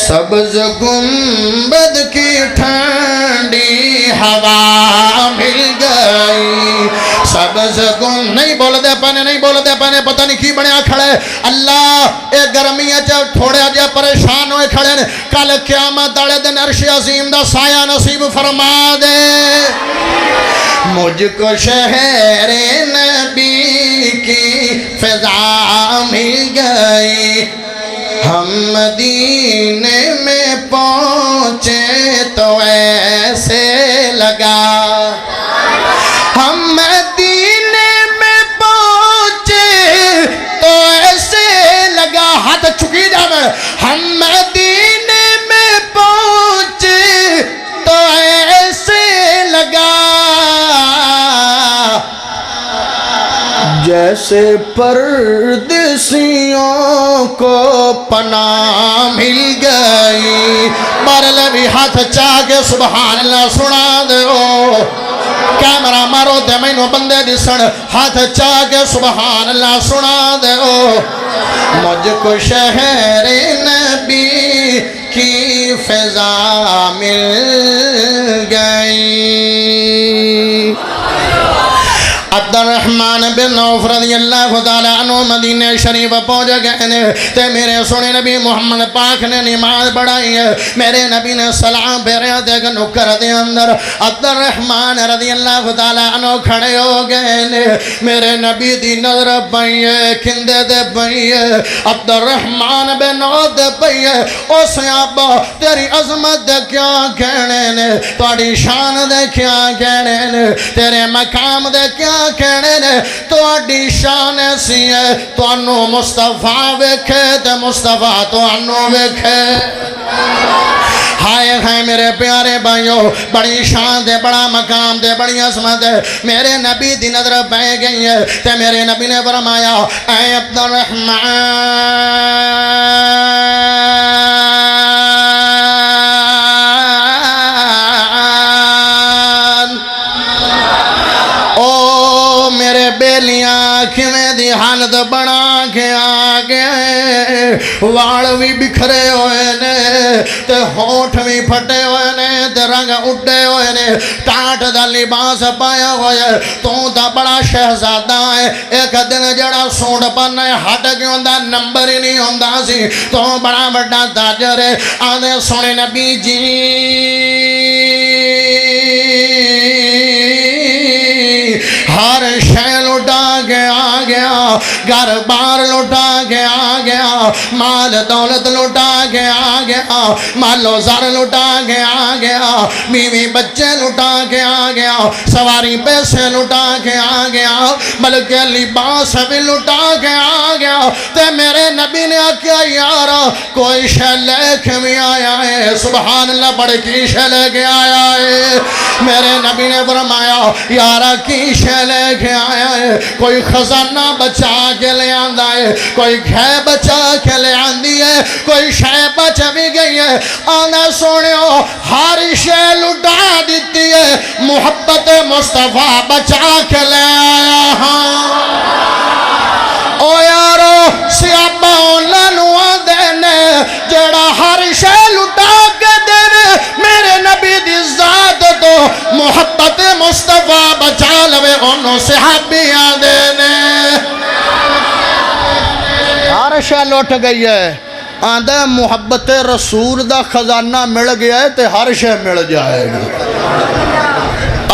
سبز گنبد کی ٹھنڈی ہوا مل گئی سبز نہیں بول دے پانے پتہ نہیں کی بنیا کھڑے اللہ اے گرمیاں جب تھوڑے جے پریشان ہوئے کھڑے کل قیامت داڑے دن عرش عظیم دا سایہ نصیب فرما دے مجھ کو شہر نبی کی فضا مل گئی ہم مدینے میں پہنچے تو ایسے لگا ہم مدینے میں پہنچے تو ایسے لگا ہاتھ چکی جا میں ہم مدینے میں پہنچے تو ایسے لگا جیسے پردیسیوں کو پناہ مل گئی بارلے بھی ہاتھ چاہ کے سبحان اللہ سنا دو کیمرہ مارو دے میں نو بندے دسن ہاتھ چاہ کے سبحان اللہ سنا دو مجھ کو شہر نبی کی فضا مل گئی عبد الرحمن بن عوف رضی اللہ تعالیٰ عنہ مدینہ شریف پہنچ گئے تے میرے سونے نبی محمد پاک نے نماز پڑھائی ہے میرے نبی نے سلام پھیریا تے نکر دے اندر عبد الرحمن رضی اللہ تعالیٰ عنہ کھڑے ہو گئے میرے نبی دی نظر پئی ہے کندے دے پئی ہے عبد الرحمن بن عوف دے پئی ہے او صحابہ تیری عظمت دے کیا کہنے نے تہاڈی شان دے کیا کہنے نے تیرے مقام دے کیا کہنے نے تو اڈی شان ایسی ہے تو انو مصطفیٰ ویکھے تے مصطفیٰ تو انو ویکھے ہائے ہائے میرے پیارے بھائیوں بڑی شان دے بڑا مقام دے بڑی عظمت ہے میرے نبی دی نظر پہ گئی ہے تے میرے نبی نے فرمایا اے عبد الرحمن بیلیاں کھویں دی حالت بنا کے آگے وال بھی بکھرے ہوئے نے تے ہونٹ بھی پھٹے ہوئے نے تے رنگ اڈے ہوئے نے ٹاٹ دا لباس پایا ہوئے تو دا بڑا شہزادہ ہے ایک دن جڑا سونڈ پانا ہے ہٹ کیوں دا نمبر ہی نہیں ہوندہ سی تو بڑا بڑا تاجر ہے آدھے سونے نبی جی ہر شے لٹا کے گیا, گھر بار لٹا کے آ گیا, مال دولت لٹا کے آ گیا, مالو زر لٹا کے آ گیا, بیوی بچے لٹا کے آ گیا, سواری پیسے لٹا کے آ گیا, بلکہ لباس بھی لٹا کے آ گیا. تے میرے نبی نے آکیا یار کوئی شے لے کے بھی آیا ہے, سبحان اللہ, بڑے کی شے لے کے آیا ہے. میرے نبی نے فرمایا یارا کی شے لے کے آیا ہے, کوئی خزانہ بچا کے لے آندا ہے, کوئی گھے بچا کے لے آندی ہے, کوئی شے بچ بھی گئی ہے. آنا سونیو ہر شے لٹا دیتی ہے, محبت مصطفیٰ بچا کے لے آیا ہاں. او یارو سیابا انہوں دینے جڑا ہر شے لٹا کے دینے, میرے نبی دی ذات تو محبت مصطفیٰ بچا لوے انہوں صحابیاں دینے. ہر شے لٹ گئی ہے, آندھے محبت رسول دا خزانہ مل گیا ہے تے ہر شے مل جائے گا.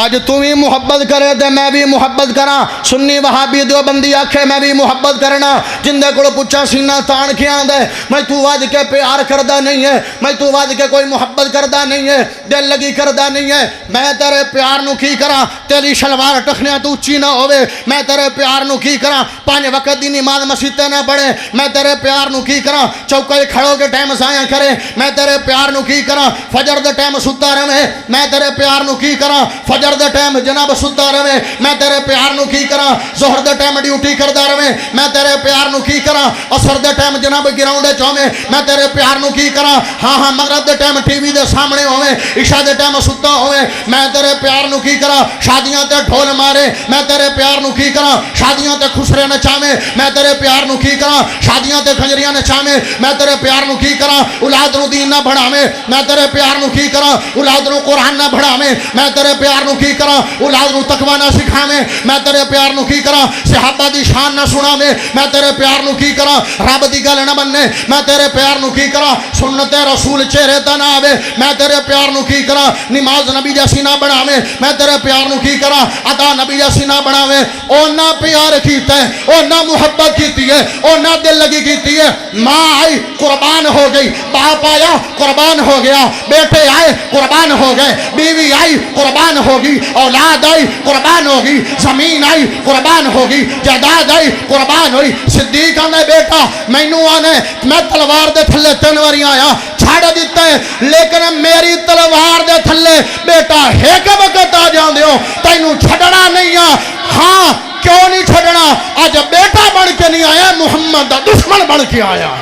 آج تمہیں محبت کرے تے میں بھی محبت کراں, سنی وہابی دیوبندی آکھے میں بھی محبت کرنا, جندے کو پوچھا سینہ تان کے آندے میں تو وعد کے پیار کردہ نہیں ہے, میں تو وعد کے کوئی محبت کردہ نہیں ہے, دل لگی کردہ نہیں ہے, میں تیرے پیار نو کی کراں, تیری شلوار ٹخنیاں تو اچھی نہ ہوئے, میں تیرے پیار نو کی کراں, 5 وقت دی نماز مسجد نہ پڑھے, میں تیرے پیار نو کی کراں, چوکے کھڑو کے ٹائم ضائع کرے, میں تیرے پیار نو کی کراں, فجر دے ٹائم ستا رہے, میں تیرے پیار نو کی کراں, فجر دے ٹائم جناب ستا رہے, میں تیرے پیار نو کی کراں, ظہر دے ٹائم ڈیوٹی کردہ رہے, میں تیرے پیار نو کی کراں, عصر دے ٹائم جناب گراؤنڈ چومے, میں تیرے پیار نو کی کراں, ہاں ہاں مغرب دے ٹائم ٹی وی دے سامنے ہوئے, عشاء دے ٹائم ستا ہوئے, میں تیرے پیار نو کی کراں, شادیاں تے ڈھول مارے, میں تیرے پیار نو کی کراں, شادیاں تے خسرے نچامے, میں تیرے پیار نو کی کراں, شادیاں تے خنجریاں نچامے, میں تیرے پیار نو کی کراں, اولاد نو دین نہ بڑھامے, میں تیرے پیار نو کی کراں, اولاد نو قرآن نہ بڑھامے, میں تیرے پیار نو کی کراں, اولاد نو تقوی نہ سکھامے, میں تیرے پیار نو کی کراں, صحابہ دی شان نہ سنامے, میں تیرے پیار نو کی کراں, رب دی گل نہ مننے, میں تیرے پیار نو کی کراں, سنت رسول چہرے تے نہ آوے, میں تیرے پیار نو کی کراں, نماز نبی جیسی نہ بناوے, میں تیرے پیار نو کی کراں, ادا نبی جیسی نہ بناوے. اونا پیار کیتا ہے, اونا محبت کیتی ہے, اونا دل لگی کیتی ہے. ماں آئی قربان ہو گئی, باپ آیا قربان ہو گیا, بیٹے آئے قربان ہو گئے, بیوی آئی قربان ہوگی, اولاد آئی قربان ہوگی, زمین آئی قربان ہوگی, جائیداد آئی قربان ہوئی. صدیق آنے بیٹا مینوں آنے میں تلوار دے تھلے 3 واری آیا, چھاڑ دیتا ہے, لیکن میری تلوار دے تھلے بیٹا ایک وقت آ جان دیو, تینوں چھڑنا نہیں آ. ہاں کیوں نہیں چھڑنا, آج بیٹا بن کے نہیں آیا, محمد دا دشمن بن کے آیا.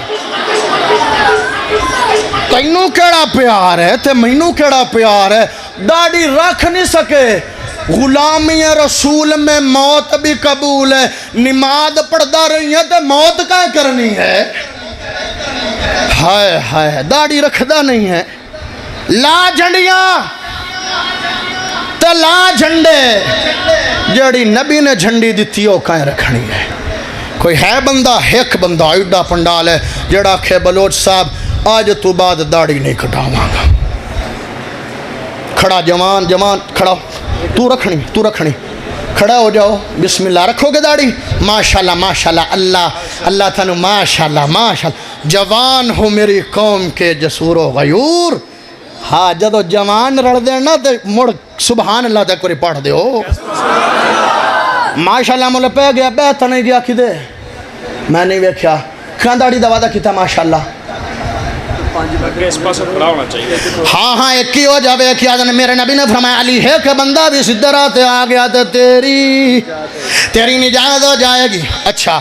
تینوں کیڑا پیار ہے تے مینوں کیڑا پیار ہے, داڑھی رکھ نہیں سکے, غلامی رسول میں موت بھی قبول ہے, نماز پڑھدا رہی ہے تے موت کا کرنی ہے. ہائے ہائے داڑھی رکھدا نہیں ہے, لا جھنڈیاں تے لا جھنڈے, جڑی نبی نے جھنڈی دیتی وہ کائیں رکھنی ہے. کوئی ہے بندہ, ایک بندہ ایڈا پنڈال ہے جڑا کہ بلوچ صاحب آج تو بعد داڑھی نہیں کٹاواں گا. کھڑا جوان جوان کھڑا, تو رکھنی, کھڑا ہو جاؤ, بسم اللہ, رکھو گے داڑھی, ماشاءاللہ ماشاءاللہ, اللہ اللہ تھانو ماشاءاللہ ماشاءاللہ, جوان ہو میری قوم کے جسور و غیور. ہاں جدو جوان رڑ دینا تے مڑ سبحان اللہ تے کوئی پڑھ دے ہو, ماشاءاللہ مولے پہ گیا, بیتا نہیں گیا کدے, میں نہیں ویکھیا, کھان داڑھی دا وعدہ کیتا ماشاءاللہ. ہاں ہاں ایک ہی ہو جاوے, ایک ہی آدھنے. میرے نبی نے فرمایا علی ہے کہ بندہ بھی سدھر آتے آ گیا تو تیری نجات ہو جائے گی. اچھا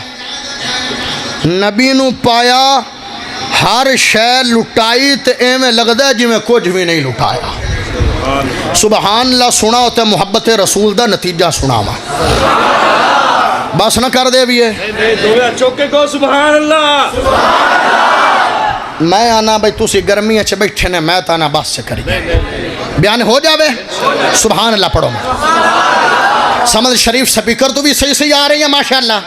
نبی نو پایا ہر شے لٹائی تے ایویں لگدا جی میں کچھ بھی نہیں لٹایا. سبحان اللہ سنا ہوتے محبت رسول دا نتیجہ سنا وا, بس نہ کر دے بھی ہے, چوکے کو سبحان اللہ. میں آنا بھائی تسی گرمی اچھے بیٹھے نے, میں تانا بس سے کریے, بیان ہو جاوے. سبحان اللہ پڑھو, سمجھ شریف سپیکر تو بھی صحیح آ رہی ہے ماشاءاللہ,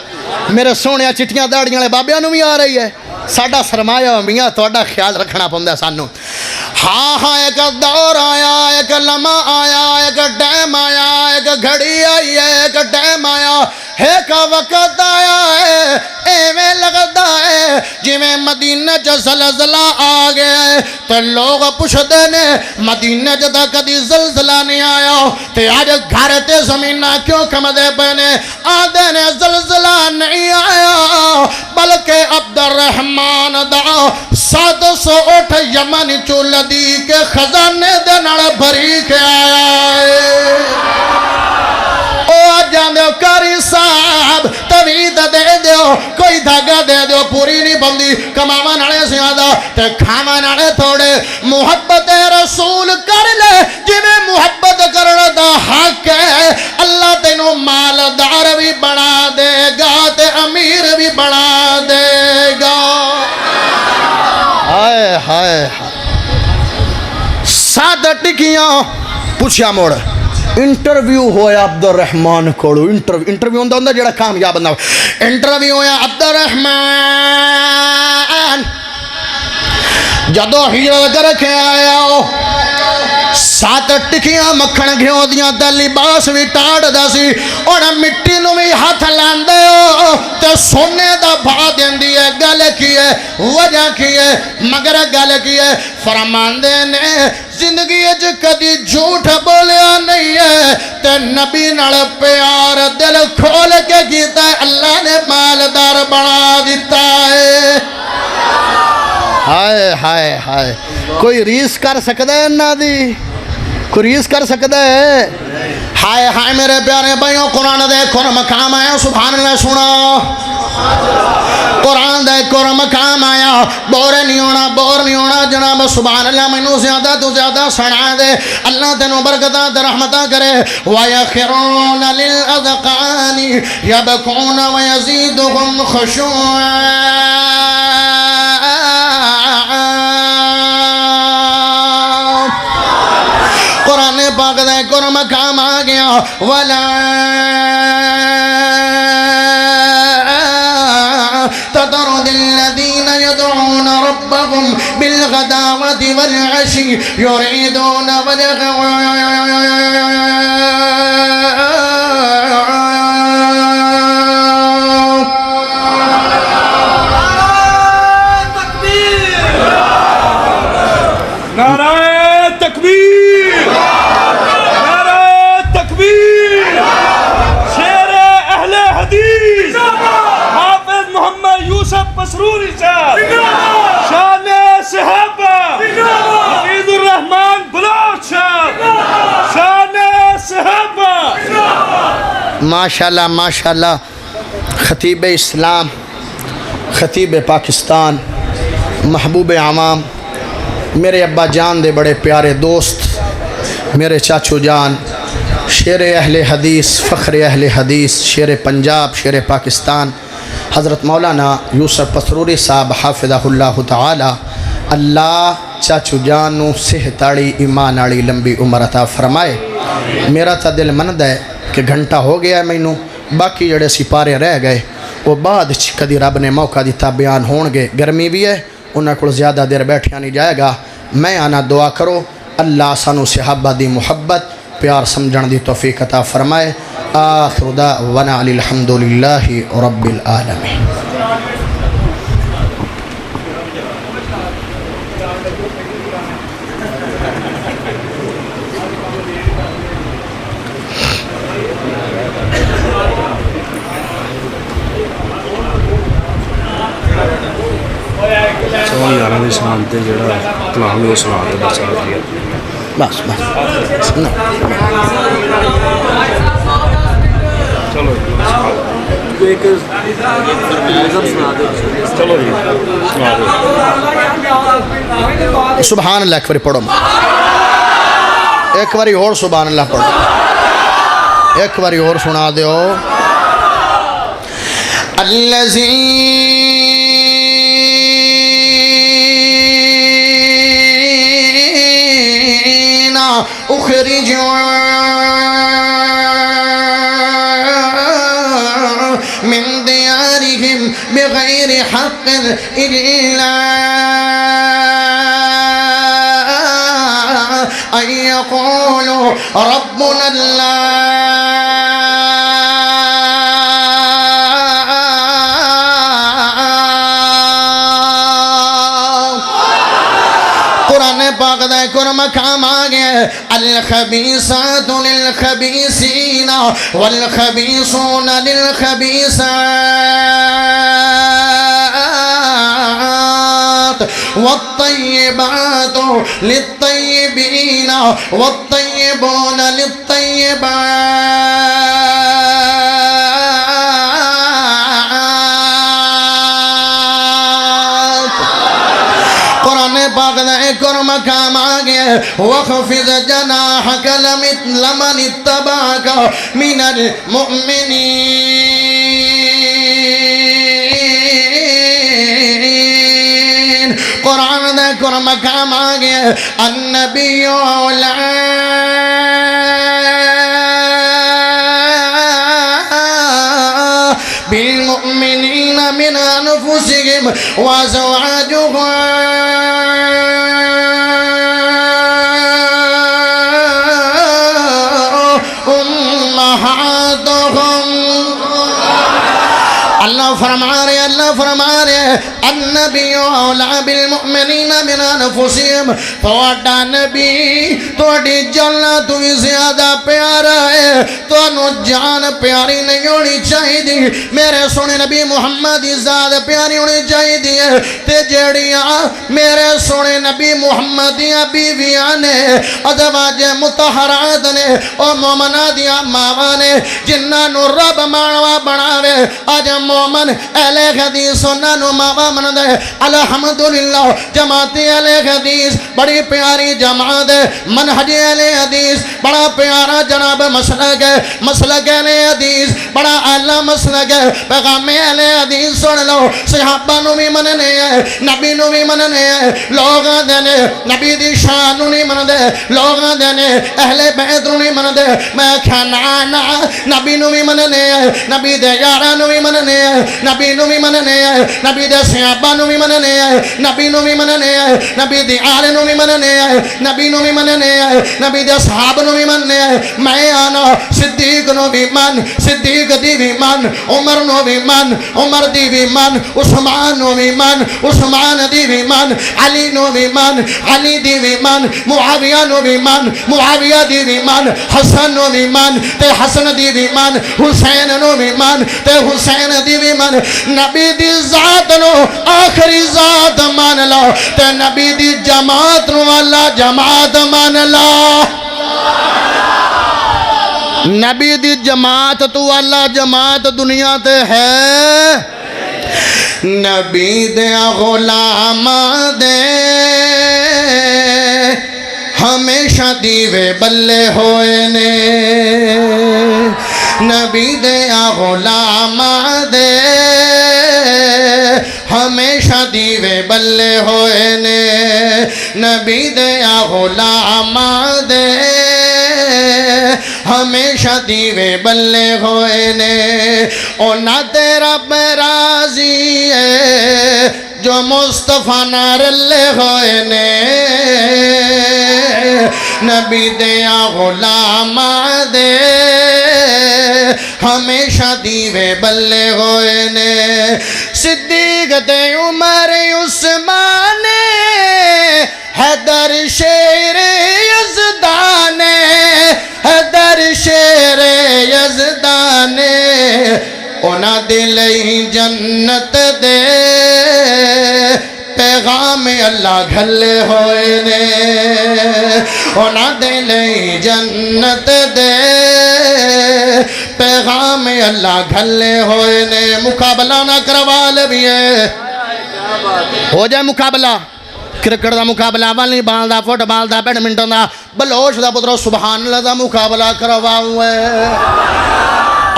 میرے سونے چٹیاں داڑیاں والے بابیاں نو بھی آ رہی ہے. ساڈا سرمایہ میاں تہاڈا خیال رکھنا پوندا سانو. ہاں ہاں ایک دور آیا, ایک لمحہ آیا, ایک ٹائم آیا, ایک گھڑی آئی ہے, ایک ٹائم آیا, ایک وقت آیا ہے ایویں لگتا ہے جی میں مدینہ چ زلزلہ آ گیا ہے تے لوگ پوچھتے نے مدینہ چ تا کدی زلزلہ نہیں آیا تے اج گھر تے زمین کیوں کمدے پے نے آدھے نے زلزلہ نہیں آیا بلکہ عبد الرحمن دا 700 اٹھ یمن چو لدی کے خزانے دے نال بھری کے آیا ہے جاندے کاری صاحب توید دے دیو کوئی دھاگا دے دیو پوری نہیں بندی کماما نالے زیادہ تے کھاما نالے تھوڑے محبت رسول کر لے جنہیں محبت کرنا دا حق ہے اللہ تینوں مالدار بھی بنا دے گا تے امیر بھی بنا دے گا ہائے ہائے سادہ ٹکیاں پوچھیا موڑ انٹرویو ہویا عبد الرحمن کوڑو انٹرویو ہوندا جڑا کامیاب بندہ انٹرویو ہویا عبد الرحمن جدو ہیرو کر کے آیا 7 ٹکیاں مکھن گھیو دیاں تے لباس بھی ٹاڑ دا سی اور مٹی نو بھی ہاتھ لاندے ہو تے سونے دا بھا دیندی ہے گل کی ہے وجہ کی ہے مگر گل کی ہے فرماندے نے زندگی اج کدی جھوٹ بولیا نہیں ہے تے نبی نال پیار دل کھول کے کیتا ہے اللہ نے مالدار بنا دیتا ہے ہائے ہائے ہائے کوئی ریس کر سکتا ہے نہ دی کوئی ریس کر سکتا ہے ہائے ہائے میرے پیارے بھائیوں قرآن دیکھو مقام آیا سبحان اللہ سنا قرآن دیکھو مقام آیا بور نہیں ہونا جناب سبحان اللہ مینوں زیادہ تو زیادہ سنا دے اللہ تینوں برکتاں تے رحمتاں کرے وَيَخِرُّونَ لِلْأَذْقَانِ يَبْكُونَ وَيَزِيدُهُمْ خُشُوعًا قرآن پاک دے کر مقام آ گیا وَلَا تَطَرُدِ الَّذِينَ يَدْعُونَ رَبَّهُمْ بِالْغَدَاوَةِ وَالْعَشِيِّ يُرِيدُونَ مسرور صاحب شان صحابہ حفیظ الرحمن بلوچ صاحب شان صحابہ ماشاءاللہ ماشاءاللہ خطیب اسلام خطیب پاکستان محبوب عوام میرے ابا جان دے بڑے پیارے دوست میرے چاچو جان شیر اہل حدیث فخر اہل حدیث شیر پنجاب شیر پاکستان حضرت مولانا یوسف پسروری صاحب حافظہ اللہ تعالی اللہ چاچو جانو صحتاڑی ایمان آڑی لمبی عمر عطا فرمائے میرا تا دل مند ہے کہ گھنٹہ ہو گیا ہے مینوں باقی جڑے سپارے رہ گئے وہ بعد کدی رب نے موقع دیتا بیان ہون گے گرمی بھی ہے انہاں کو زیادہ دیر بیٹھیا نہیں جائے گا میں آنا دعا کرو اللہ سانو صحابہ دی محبت پیار سمجھن دی توفیق عطا فرمائے آخر دعوانا الحمدللہ رب العالمین یارہ دے سلام تے جڑا کلام ہے سنا دے بس بس بس چلو ایک نظم سنا دو چلو جی سنا دو سبحان اللہ ایک باری پڑھو ایک باری اور سبحان اللہ پڑھو ایک باری اور سنا دیو اخرجوا من ديارهم بغير حق إلا أن يقولوا ربنا الله پاک دا ایک اور مقام آ گیا ہے الخبیثات للخبیثین والخبیثون للخبیثات والطیبات للطیبین والطیبون للطیبات قرآن پاک دا ایک اور مقام آگے وَخْفِضْ جَنَاحَكَ لَمَنِ اتَّبَعَكَ مِنَ الْمُؤْمِنِينَ قرآن دا ایک اور مقام آگے النبی اولا بالمؤمنین من انفسهم وازواجهم امہاتهم اللہ فرما رہے النبی اولا بالمؤمنین من انفسهم توڑا نبی توڑی جلنا تو زیادہ پیارا ہے تو انو جان پیاری نہیں ہونی چاہی دی میرے سونے نبی محمد ذات پیاری ہونی چاہی دی تے جیڑیاں میرے سونے نبی محمد بیویاں نے ازواج مطہرات نے او مومنہ دیا ماوا نے جنہ نو رب مانوا بناوے آج مومن اہل حدیث سننا نو ماوا من دے الحمدللہ جماعت اہل حدیث بڑی پیاری جماعت ہے منہج اہل حدیث بڑا پیارا جناب مسلک ہے مسلک اہل حدیث بڑا اعلیٰ مسلک ہے پیغام اہل حدیث سن لو صحابہ نو بھی مننے ہے نبی نو بھی مننے ہے لوگاں دینے نبی دی شان نو نہیں من دے لوگاں دینے اہل بیت نو نہیں من دے میں کھانا نبی نو بھی مننے ہے نبی دے یارہ نو بھی مننے ہے نبی نو بھی مننے ہے نبی دے صحابہ نو بھی مننے ہے نبی نو بھی مننے ہے نبی دی آل نو بھی مننے ہے نبی نو بھی مننے ہے نبی دے صحاب نو بھی مننے ہے میں آنا صدیق نو بھی من صدیق دی بھی من عمر نو بھی من عمر دی بھی من عثمان نو بھی من عثمان دی بھی من علی نو بھی من علی دی بھی من معاویہ نو بھی من معاویہ دی بھی من حسن نو بھی من تے حسن دی بھی من حسین نو بھی من تے حسین دی بھی من نبی دی ذات نو آخری ذات مان لو تے نبی دی جماعت نو اللہ جماعت مان لو نبی دی جماعت تو اللہ جماعت دنیا تے ہے نبی دے غلام دے ہمیشہ دیوے بلے ہوئے نے نبی دے غلام دے ہمیشہ دیوے بلے ہوئے نے نبی دے غلام دے ہمیشہ دیوے بلے ہوئے نے اونا تیرا راضی ہے جو مصطفیٰ نارلے ہوئے نے نبی دیا غلام دے ہمیشہ دیوے بلے ہوئے نے صدیق دے عمر عثمان حیدر شیر یزدان حیدر شیر یزدان اونا دلئی جنت دے پیغام اللہ گھلے ہوئے نے اونا دلئی جنت دے پیغام اللہ گھلے ہوئے نے مقابلہ نہ کروا لبیے ہو جائے مقابلہ کرکٹ دا مقابلہ والی بال دا فٹ بال دا بیڈمنٹن دا بلوچ دا پترو سبحان اللہ دا مقابلہ کرواؤں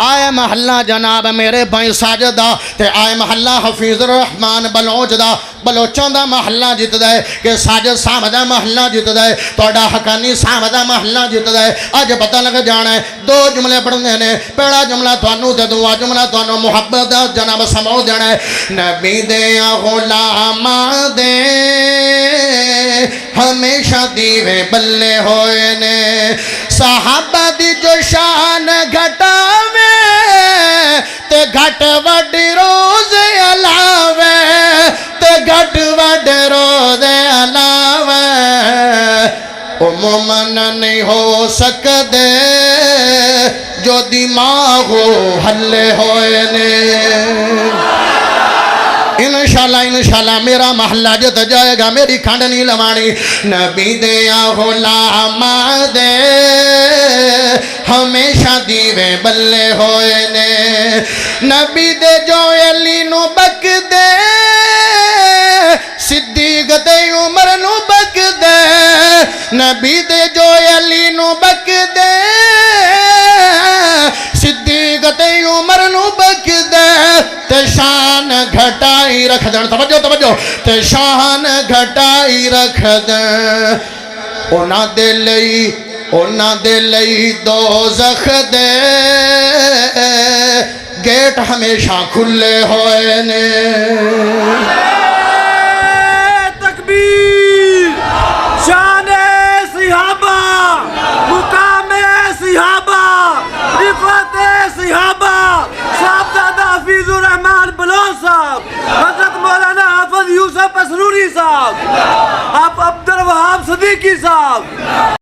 آئے محلہ جناب میرے بھائی ساجد دا تے آئے محلہ حفیظ الرحمن بلوچ دا بلوچان دا محلہ جیت دے کہ ساجد صاحب دا محلہ جیت دے توڑا حقانی صاحب دا محلہ جیت دے آج پتہ لگ جانا ہے دو جملے پڑھنے نے پہلا جملہ توانو دے دعا جملہ توانو محبت دا جناب سمو دینا ہے نبی دے غلام دے ہمیشہ دیوے بلے ہوئے نے صحابہ دی جو شان گھٹاوے تے گھٹ وڈ روز علاوے تے گھٹ وڈ روز علاوے سکدے جو دماغو ہلے ہوئے نے انشاءاللہ میرا محلہ جت جائے گا میری کھانڈ نہیں لوانی نبی دیا غلام دے ہمیشہ دیوے بلے ہوئے نے نبی دے جو علی نو بک دے صدیق دے عمر نو بک دے نبی دے جو علی نو بک دے صدیق تے عمر نو بک دے تے شان گھٹائی رکھ دیں توجہ تے شان گھٹائی رکھ دیں اونا دے لئی دوزخ دے گیٹ ہمیشہ کھلے ہوئے نے تکبیر شان صحابہ مقام صحابہ رفعت صحابہ صاحبزادہ حفیظ الرحمن بلوچ صاحب حضرت مولانا حافظ یوسف اسروری صاحب آپ عبد الوہاب صدیقی صاحب